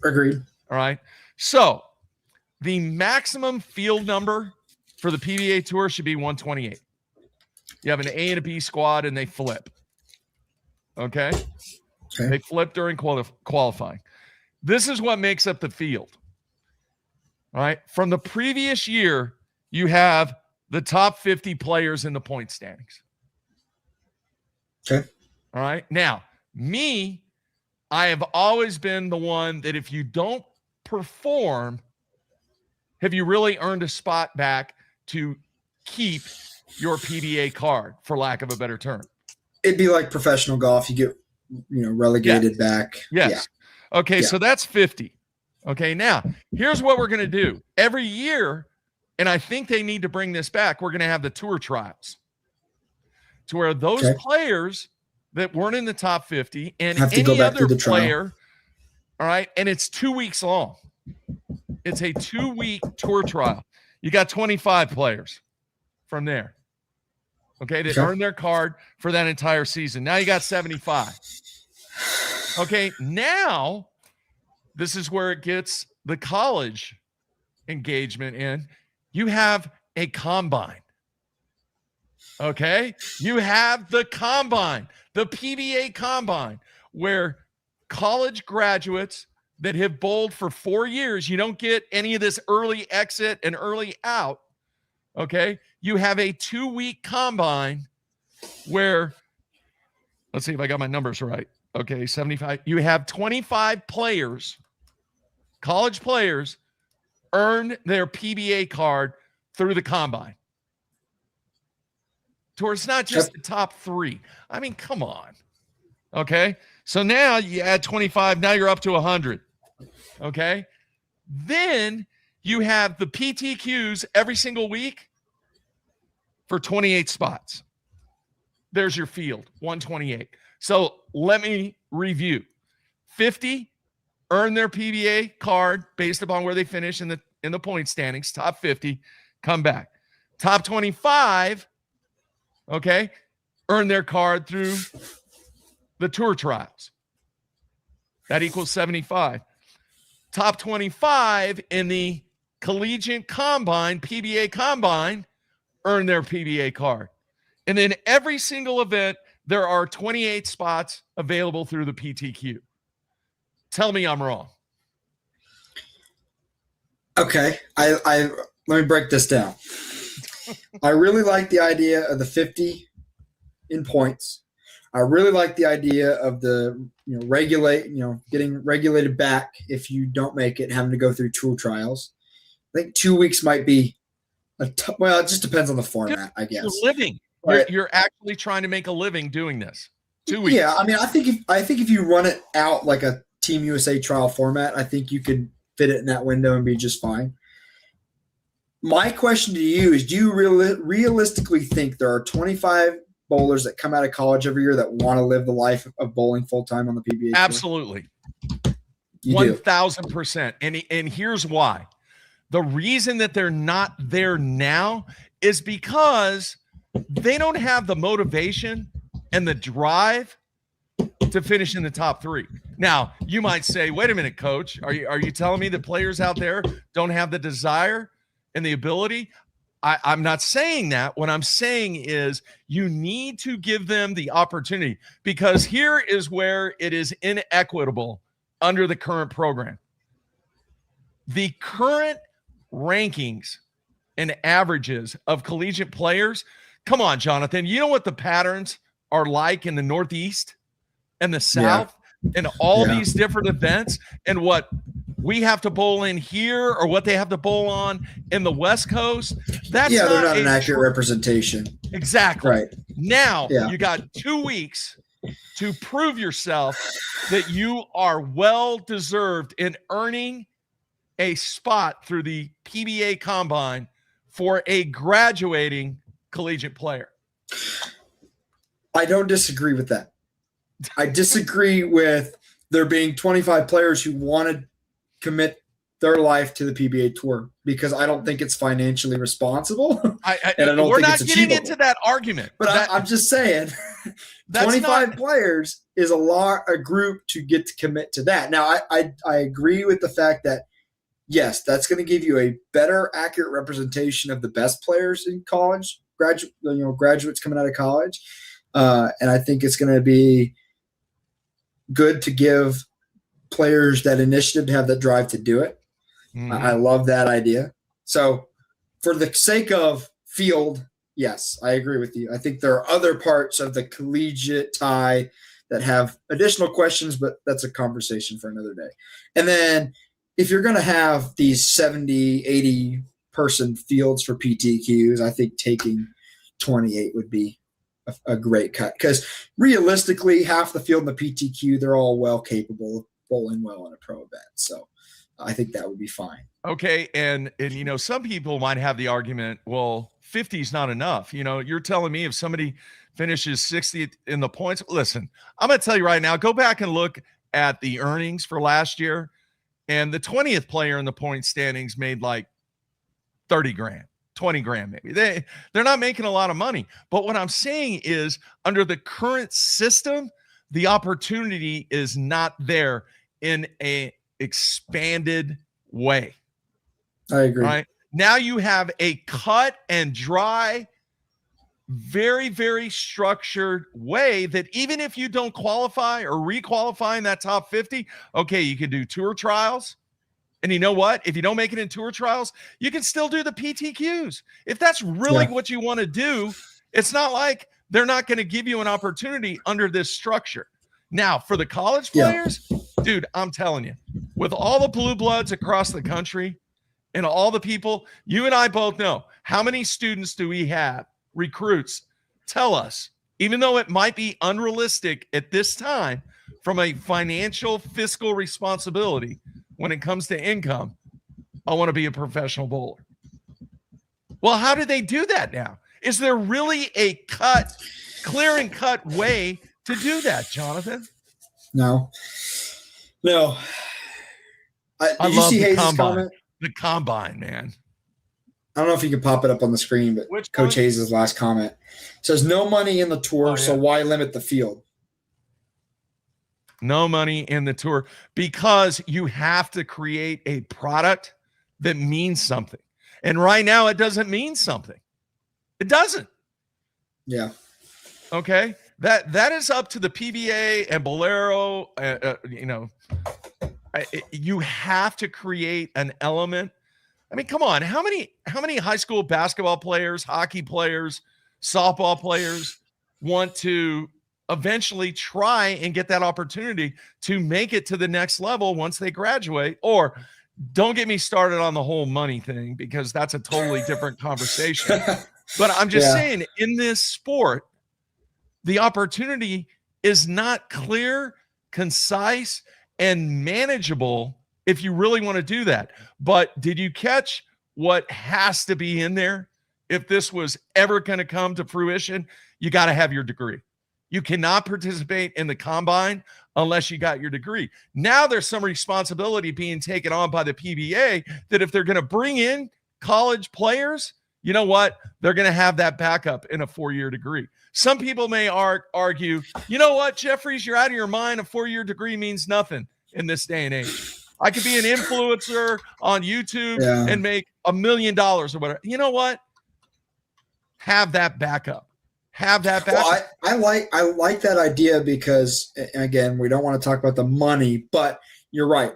Agreed. All right. So the maximum field number for the PBA Tour should be 128. You have an A and a B squad, and they flip. Okay? They flip during qualifying. This is what makes up the field. All right. From the previous year, you have the top 50 players in the point standings. Okay. All right. Now, I have always been the one that if you don't perform, have you really earned a spot back to keep your PBA card, for lack of a better term? It'd be like professional golf. You get relegated back. Yes. Yeah. Okay. So that's 50. Okay. Now here's what we're going to do every year. And I think they need to bring this back. We're going to have the tour trials to where those players that weren't in the top 50 and have to go back to the player. trial. All right. And it's 2 weeks long. It's a 2-week tour trial. You got 25 players from there. Okay, they earn their card for that entire season. Now you got 75. Okay, now this is where it gets the college engagement in. You have a combine. Okay, you have the combine, the PBA combine, where college graduates that have bowled for 4 years, you don't get any of this early exit and early out. Okay, you have a 2-week combine where, let's see if I got my numbers right. Okay, 75. You have 25 players college players earn their PBA card through the combine. To it's not just the top 3. I mean, come on. Okay. So now you add 25. Now you're up to 100. Okay. Then you have the PTQs every single week for 28 spots. There's your field, 128. So let me review. 50 earn their PBA card based upon where they finish in the point standings. Top 50 come back. Top 25, okay, earn their card through the tour trials. That equals 75. Top 25 in the collegiate combine, PBA combine, earn their PBA card. And then every single event, there are 28 spots available through the PTQ. Tell me I'm wrong. Okay. I let me break this down. I really like the idea of the 50 in points. I really like the idea of the getting regulated back if you don't make it and having to go through tour trials. I think 2 weeks might be well, it just depends on the format, I guess. You're living. Right. You're actually trying to make a living doing this. 2 weeks. Yeah, I mean, I think if you run it out like a Team USA trial format, I think you could fit it in that window and be just fine. My question to you is, do you realistically think there are 25 bowlers that come out of college every year that want to live the life of bowling full-time on the PBA Tour? Absolutely. 1,000%. And here's why. The reason that they're not there now is because they don't have the motivation and the drive to finish in the top 3. Now, you might say, wait a minute, coach, are you telling me that players out there don't have the desire and the ability? I'm not saying that. What I'm saying is you need to give them the opportunity, because here is where it is inequitable under the current program. The current rankings and averages of collegiate players, come on, Jonathan, you know what the patterns are like in the Northeast and the South and all these different events, and what we have to bowl in here or what they have to bowl on in the West Coast. That's they're not an accurate representation. Exactly. Right. Now you got 2 weeks to prove yourself that you are well deserved in earning a spot through the PBA combine for a graduating collegiate player. I don't disagree with that. I disagree with there being 25 players who want to commit their life to the PBA Tour, because I don't think it's financially responsible. And I don't we're think not it's getting achievable. into that argument. But I'm just saying, 25 players is a group to get to commit to that. Now, I agree with the fact that, yes, that's going to give you a better, accurate representation of the best players in college, graduates coming out of college. And I think it's going to be good to give players that initiative to have that drive to do it. Mm-hmm. I love that idea. So for the sake of field, yes, I agree with you. I think there are other parts of the collegiate tie that have additional questions, but that's a conversation for another day. And then if you're going to have these 70, 80 person fields for PTQs, I think taking 28 would be a great cut, because realistically, half the field in the PTQ, they're all well capable of bowling well in a pro event. So I think that would be fine. Okay. And some people might have the argument, well, 50 is not enough. You're telling me if somebody finishes 60th in the points, listen, I'm going to tell you right now, go back and look at the earnings for last year. And the 20th player in the point standings made like 30 grand. 20 grand maybe. They're not making a lot of money. But what I'm saying is, under the current system, the opportunity is not there in a expanded way. I agree. Right? Now you have a cut and dry, very, very structured way that even if you don't qualify or requalify in that top 50, okay, you can do tour trials. And you know what? If you don't make it in tour trials, you can still do the PTQs. If that's really what you want to do, it's not like they're not going to give you an opportunity under this structure. Now, for the college players, dude, I'm telling you, with all the blue bloods across the country and all the people, you and I both know, how many students do we have, recruits? Tell us, even though it might be unrealistic at this time from a financial fiscal responsibility when it comes to income, I want to be a professional bowler. Well, how do they do that now? Is there really a clear and cut way to do that, Jonathan? No. Did I you love see the Hayes' combine. comment? The combine, man. I don't know if you can pop it up on the screen, but Which Coach one? Hayes' last comment says, no money in the tour, Oh, yeah. so why limit the field? No money in the tour because you have to create a product that means something. And right now it doesn't mean something. It doesn't. Yeah. Okay. That is up to the PBA and Bolero. You have to create an element. I mean, come on. How many high school basketball players, hockey players, softball players want to eventually try and get that opportunity to make it to the next level once they graduate? Or don't get me started on the whole money thing, because that's a totally different conversation. But I'm just saying, in this sport, the opportunity is not clear, concise, and manageable if you really want to do that. But did you catch what has to be in there? If this was ever going to come to fruition, you got to have your degree. You cannot participate in the combine unless you got your degree. Now there's some responsibility being taken on by the PBA that if they're going to bring in college players, you know what? They're going to have that backup in a 4-year degree. Some people may argue, you know what, Jeffries, you're out of your mind. A 4-year degree means nothing in this day and age. I could be an influencer on YouTube and make $1 million or whatever. You know what? Have that backup. Have that backup. Well, I like that idea because, again, we don't want to talk about the money, but you're right.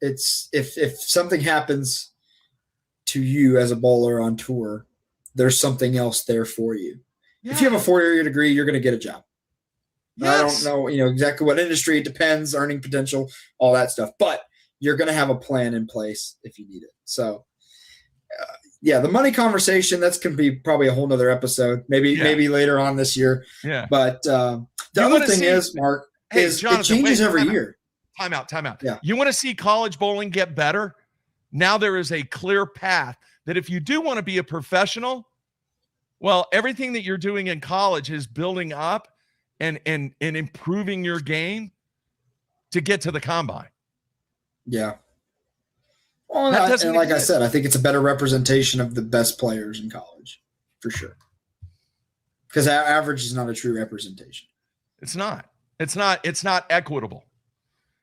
It's if something happens to you as a bowler on tour, there's something else there for you. Yeah. If you have a 4-year degree, you're going to get a job. Yes. I don't know, exactly what industry. It depends, earning potential, all that stuff. But you're going to have a plan in place if you need it. So, the money conversation, that's going to be probably a whole nother episode, maybe later on this year. Yeah. But the other thing is, Mark, Jonathan, it changes every year. Time out. Yeah. You want to see college bowling get better? Now there is a clear path that if you do want to be a professional, well, everything that you're doing in college is building up and improving your game to get to the combine. Yeah. Well, and like I said, I think it's a better representation of the best players in college, for sure. Because our average is not a true representation. It's not. It's not equitable.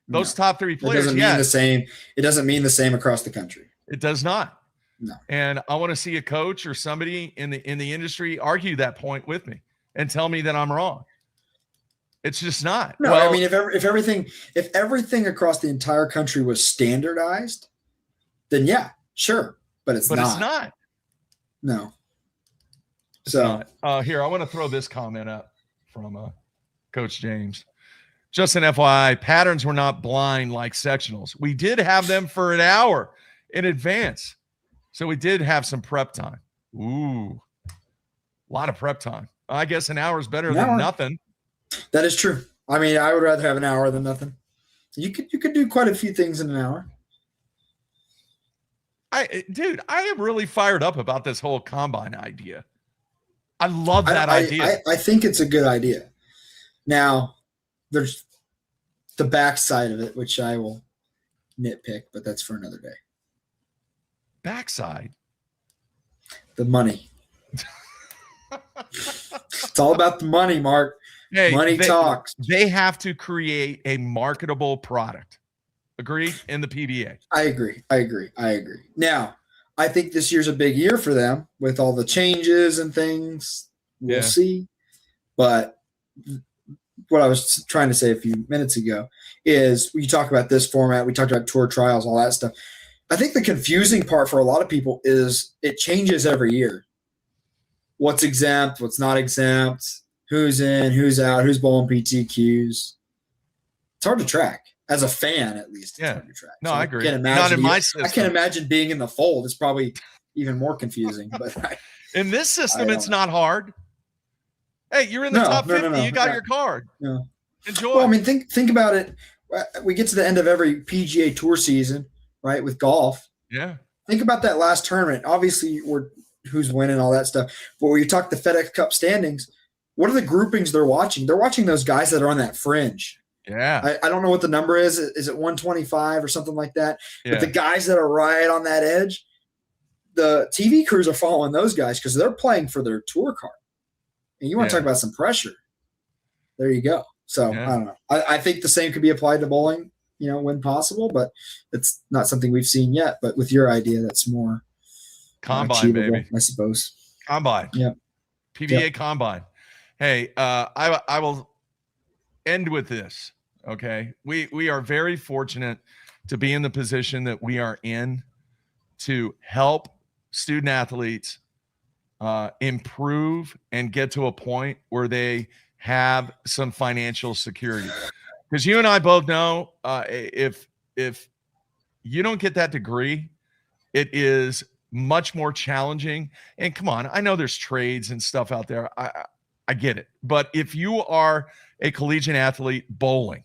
Those top 3 players. It doesn't mean the same. It doesn't mean the same across the country. It does not. No. And I want to see a coach or somebody in the industry argue that point with me and tell me that I'm wrong. It's just not. No, I mean, if everything across the entire country was standardized, then yeah, sure. But it's not. It's not. No. It's not. Here, I want to throw this comment up from Coach James. Just an FYI, patterns were not blind like sectionals. We did have them for an hour in advance. So we did have some prep time. Ooh, a lot of prep time. I guess an hour is better than nothing. That is true. I mean, I would rather have an hour than nothing. You could do quite a few things in an hour. I am really fired up about this whole combine idea. I love that idea. I think it's a good idea. Now, there's the backside of it, which I will nitpick, but that's for another day. Backside? The money. It's all about the money, Mark. Hey, money talks. They have to create a marketable product. Agreed? In the PBA. I agree. Now, I think this year's a big year for them with all the changes and things. We'll see. But what I was trying to say a few minutes ago is we talk about this format. We talked about tour trials, all that stuff. I think the confusing part for a lot of people is it changes every year. What's exempt, what's not exempt, who's in, who's out, who's bowling PTQs. It's hard to track. as a fan, at least. It's Yeah. hard to track. No, So I agree. Can't imagine Not in my system. I can't imagine being in the fold. It's probably even more confusing. But in this system, it's not hard. Hey, you're in the top 50. No. You got your card. No. Enjoy. Well, I mean, think about it. We get to the end of every PGA Tour season, right, with golf. Yeah. Think about that last tournament. Obviously, who's winning, all that stuff. But when you talk the FedEx Cup standings, what are the groupings they're watching? They're watching those guys that are on that fringe. Yeah. I don't know what the number is. Is it 125 or something like that? Yeah. But the guys that are right on that edge, the TV crews are following those guys because they're playing for their tour card. And you want to talk about some pressure. There you go. So I don't know. I think the same could be applied to bowling, when possible, but it's not something we've seen yet. But with your idea, that's more combine, baby, I suppose. Combine. Yeah. PBA combine. Hey, I will end with this. Okay. We are very fortunate to be in the position that we are in to help student athletes improve and get to a point where they have some financial security. Because you and I both know if you don't get that degree, it is much more challenging. And come on, I know there's trades and stuff out there. I get it. But if you are a collegiate athlete bowling,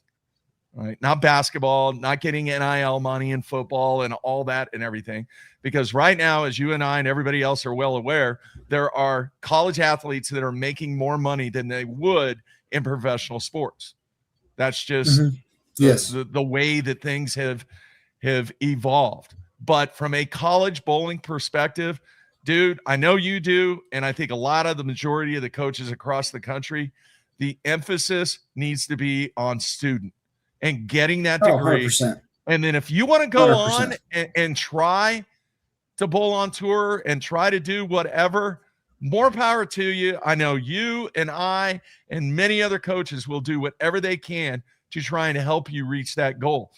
right, not basketball, not getting NIL money in football and all that and everything, because right now, as you and I and everybody else are well aware, there are college athletes that are making more money than they would in professional sports. That's just the way that things have evolved. But from a college bowling perspective, dude, I know you do, and I think a lot of the majority of the coaches across the country, the emphasis needs to be on student and getting that degree. 100%. And then if you want to go 100%. on and try to bowl on tour and try to do whatever, more power to you. I know you and I and many other coaches will do whatever they can to try and help you reach that goal.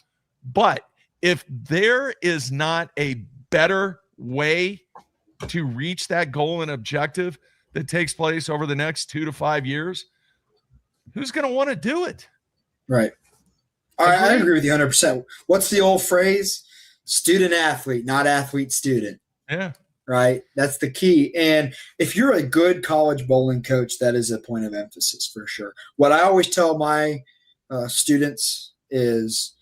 But if there is not a better way to reach that goal and objective that takes place over the next 2 to 5 years, who's going to want to do it? Right. All right, I agree with you 100%. What's the old phrase? Student athlete, not athlete student. Yeah. Right? That's the key. And if you're a good college bowling coach, that is a point of emphasis for sure. What I always tell my students is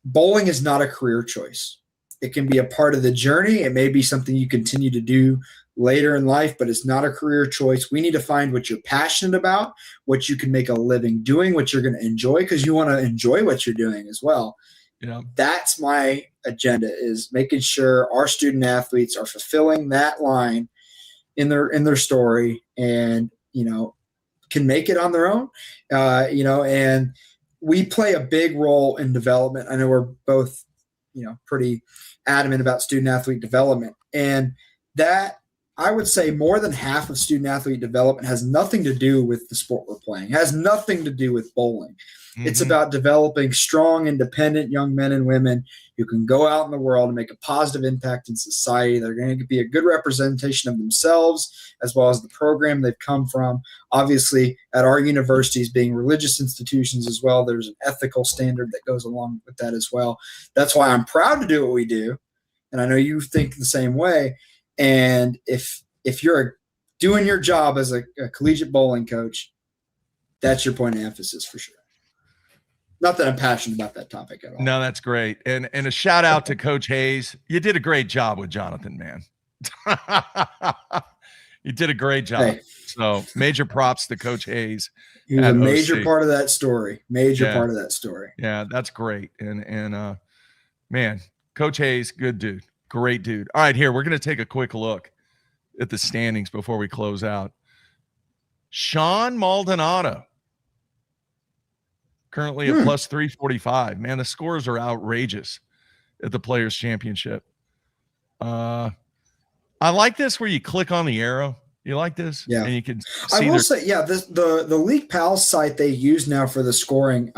bowling is not a career choice. It can be a part of the journey. It may be something you continue to do later in life, but it's not a career choice. We need to find what you're passionate about, what you can make a living doing, what you're going to enjoy, because you want to enjoy what you're doing as well. That's my agenda, is making sure our student athletes are fulfilling that line in their story and, can make it on their own, and we play a big role in development. I know we're both, pretty adamant about student athlete development, and that, I would say, more than half of student athlete development has nothing to do with the sport we're playing. It has nothing to do with bowling. Mm-hmm. It's about developing strong, independent young men and women who can go out in the world and make a positive impact in society. They're going to be a good representation of themselves as well as the program they've come from. Obviously, at our universities, being religious institutions as well, there's an ethical standard that goes along with that as well. That's why I'm proud to do what we do, and I know you think the same way. And if you're doing your job as a collegiate bowling coach, that's your point of emphasis for sure. Not that I'm passionate about that topic at all. No, that's great. And a shout out to Coach Hayes. You did a great job with Jonathan, man. You did a great job. Hey. So major props to Coach Hayes. He was a major part of that story. Part of that story. Yeah, that's great. And man, Coach Hayes, good dude. Great dude. All right, here, we're going to take a quick look at the standings before we close out. Sean Maldonado, currently at plus 345. Man, the scores are outrageous at the Players' Championship. I like this where you click on the arrow. You like this? Yeah. And you can see I will say, the League Pals site they use now for the scoring,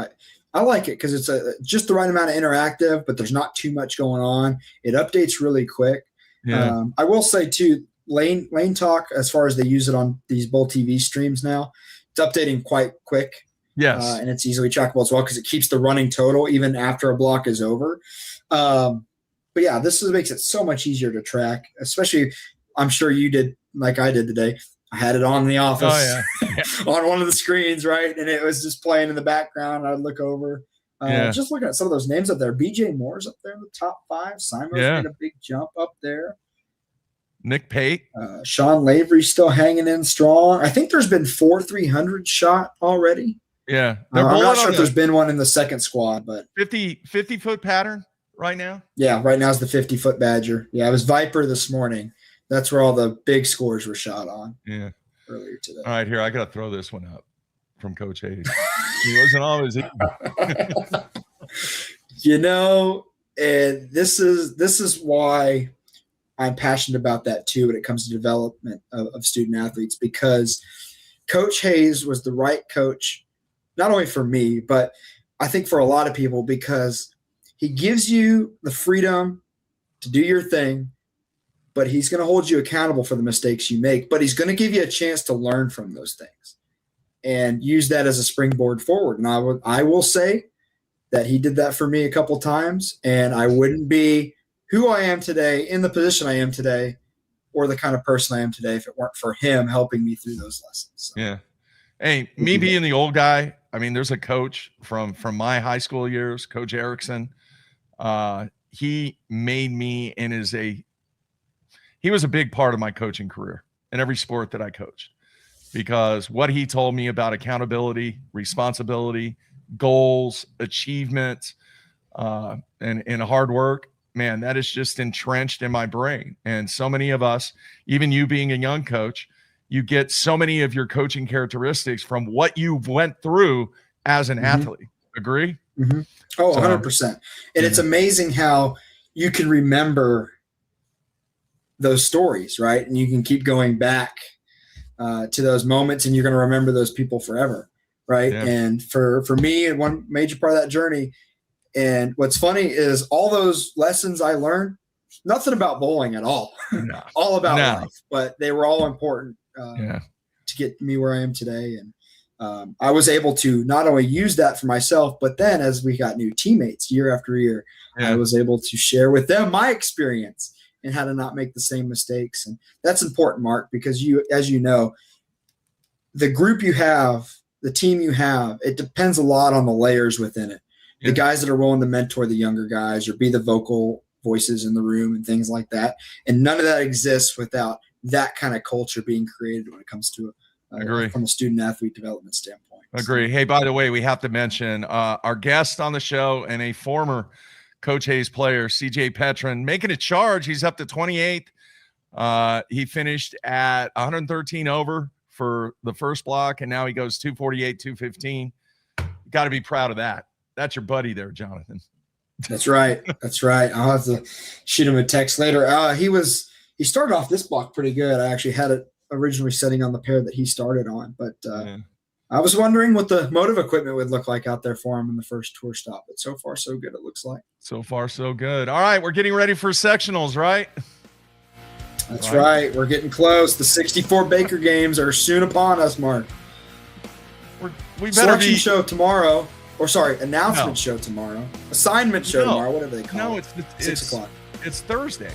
I like it because it's just the right amount of interactive, but there's not too much going on. It updates really quick. Yeah. I will say, too, Lane Talk, as far as they use it on these Bowl TV streams now, it's updating quite quick. Yes. And it's easily trackable as well because it keeps the running total even after a block is over. But yeah, this makes it so much easier to track, especially I'm sure you did like I did today. I had it on in the office on one of the screens, right? And it was just playing in the background. I'd look over. Just looking at some of those names up there. BJ Moore's up there in the top 5. Simo's made a big jump up there. Nick Pate. Sean Lavery's still hanging in strong. I think there's been 4 300 shot already. Yeah. I'm not sure if there's been one in the second squad, but 50-foot pattern right now. Yeah, right now is the 50-foot Badger. Yeah, it was Viper this morning. That's where all the big scores were shot on. Yeah. Earlier today. All right, here, I got to throw this one up from Coach Hayes. He wasn't always and this is why I'm passionate about that too when it comes to development of student athletes, because Coach Hayes was the right coach, not only for me, but I think for a lot of people, because he gives you the freedom to do your thing, but he's going to hold you accountable for the mistakes you make, but he's going to give you a chance to learn from those things and use that as a springboard forward. And I will say that he did that for me a couple times, and I wouldn't be who I am today, in the position I am today, or the kind of person I am today if it weren't for him helping me through those lessons. So. Yeah. Hey, me being the old guy, I mean, there's a coach from my high school years, Coach Erickson. He made me he was a big part of my coaching career in every sport that I coached, because what he told me about accountability, responsibility, goals, achievement, and hard work, man, that is just entrenched in my brain. And so many of us, even you being a young coach, you get so many of your coaching characteristics from what you went through as an athlete. Agree? Mm-hmm. Oh, 100%. And it's amazing how you can remember those stories, right? And you can keep going back to those moments, and you're going to remember those people forever, right? Yeah. And for me, one major part of that journey, and what's funny is all those lessons I learned, nothing about bowling at all, all about life, but they were all important to get me where I am today. And I was able to not only use that for myself, but then as we got new teammates year after year, I was able to share with them my experience and how to not make the same mistakes. And that's important, Mark, because as you know, the group you have, the team you have, it depends a lot on the layers within it. The guys that are willing to mentor the younger guys or be the vocal voices in the room and things like that. And none of that exists without that kind of culture being created when it comes to from a student athlete development standpoint. Agree. Hey, by the way, we have to mention our guest on the show and a former Coach Hayes player, CJ Petrin, making a charge. He's up to 28th. He finished at 113 over for the first block, and now he goes 248, 215. Got to be proud of that. That's your buddy there, Jonathan. That's right. That's right. I'll have to shoot him a text later. He started off this block pretty good. I actually had it originally setting on the pair that he started on, but I was wondering what the motive equipment would look like out there for him in the first tour stop. But so far, so good, it looks like. So far, so good. All right, we're getting ready for sectionals, right? That's right. We're getting close. The 64 Baker games are soon upon us, Mark. We better Selection show tomorrow. Or sorry, announcement show tomorrow. Assignment show tomorrow, whatever they call it. No, it's 6 o'clock. It's Thursday.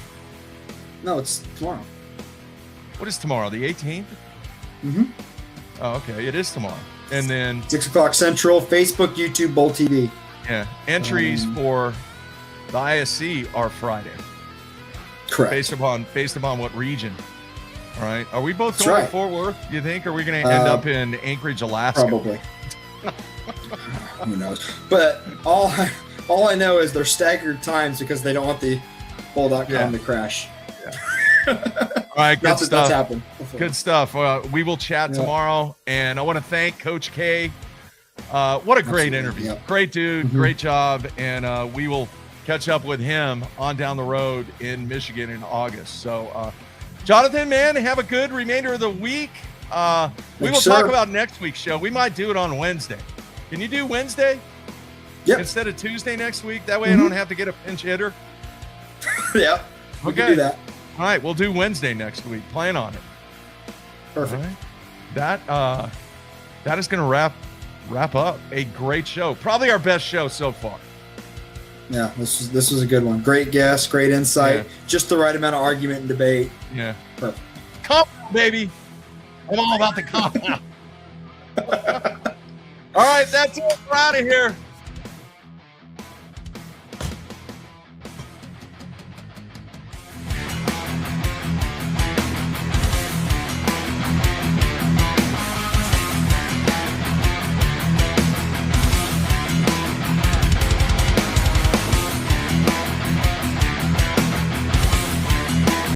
No, it's tomorrow. What is tomorrow? The 18th? Mm-hmm. Oh, okay. It is tomorrow. And then 6 o'clock Central, Facebook, YouTube, Bowl TV. Yeah. Entries for the ISC are Friday. Correct. Based upon what region. All right. Are we both going to Fort Worth, you think? Or are we going to end up in Anchorage, Alaska? Probably. Who knows? But all I know is they're staggered times because they don't want the bowl.com to crash. Yeah. All right, good stuff. That's happened before. Good stuff. We will chat tomorrow, and I want to thank Coach K. What a great interview. Yep. Great dude, great job, and we will catch up with him on down the road in Michigan in August. So, Jonathan, man, have a good remainder of the week. We will talk about next week's show. We might do it on Wednesday. Can you do Wednesday? Yep. Instead of Tuesday next week? That way I don't have to get a pinch hitter. Yeah. We can do that. All right, we'll do Wednesday next week. Plan on it. Perfect. All right. That is going to wrap up a great show. Probably our best show so far. Yeah, this was a good one. Great guest, great insight, just the right amount of argument and debate. Yeah. Perfect. Compound, baby. I'm all about the compound. All right, that's it. We're out of here.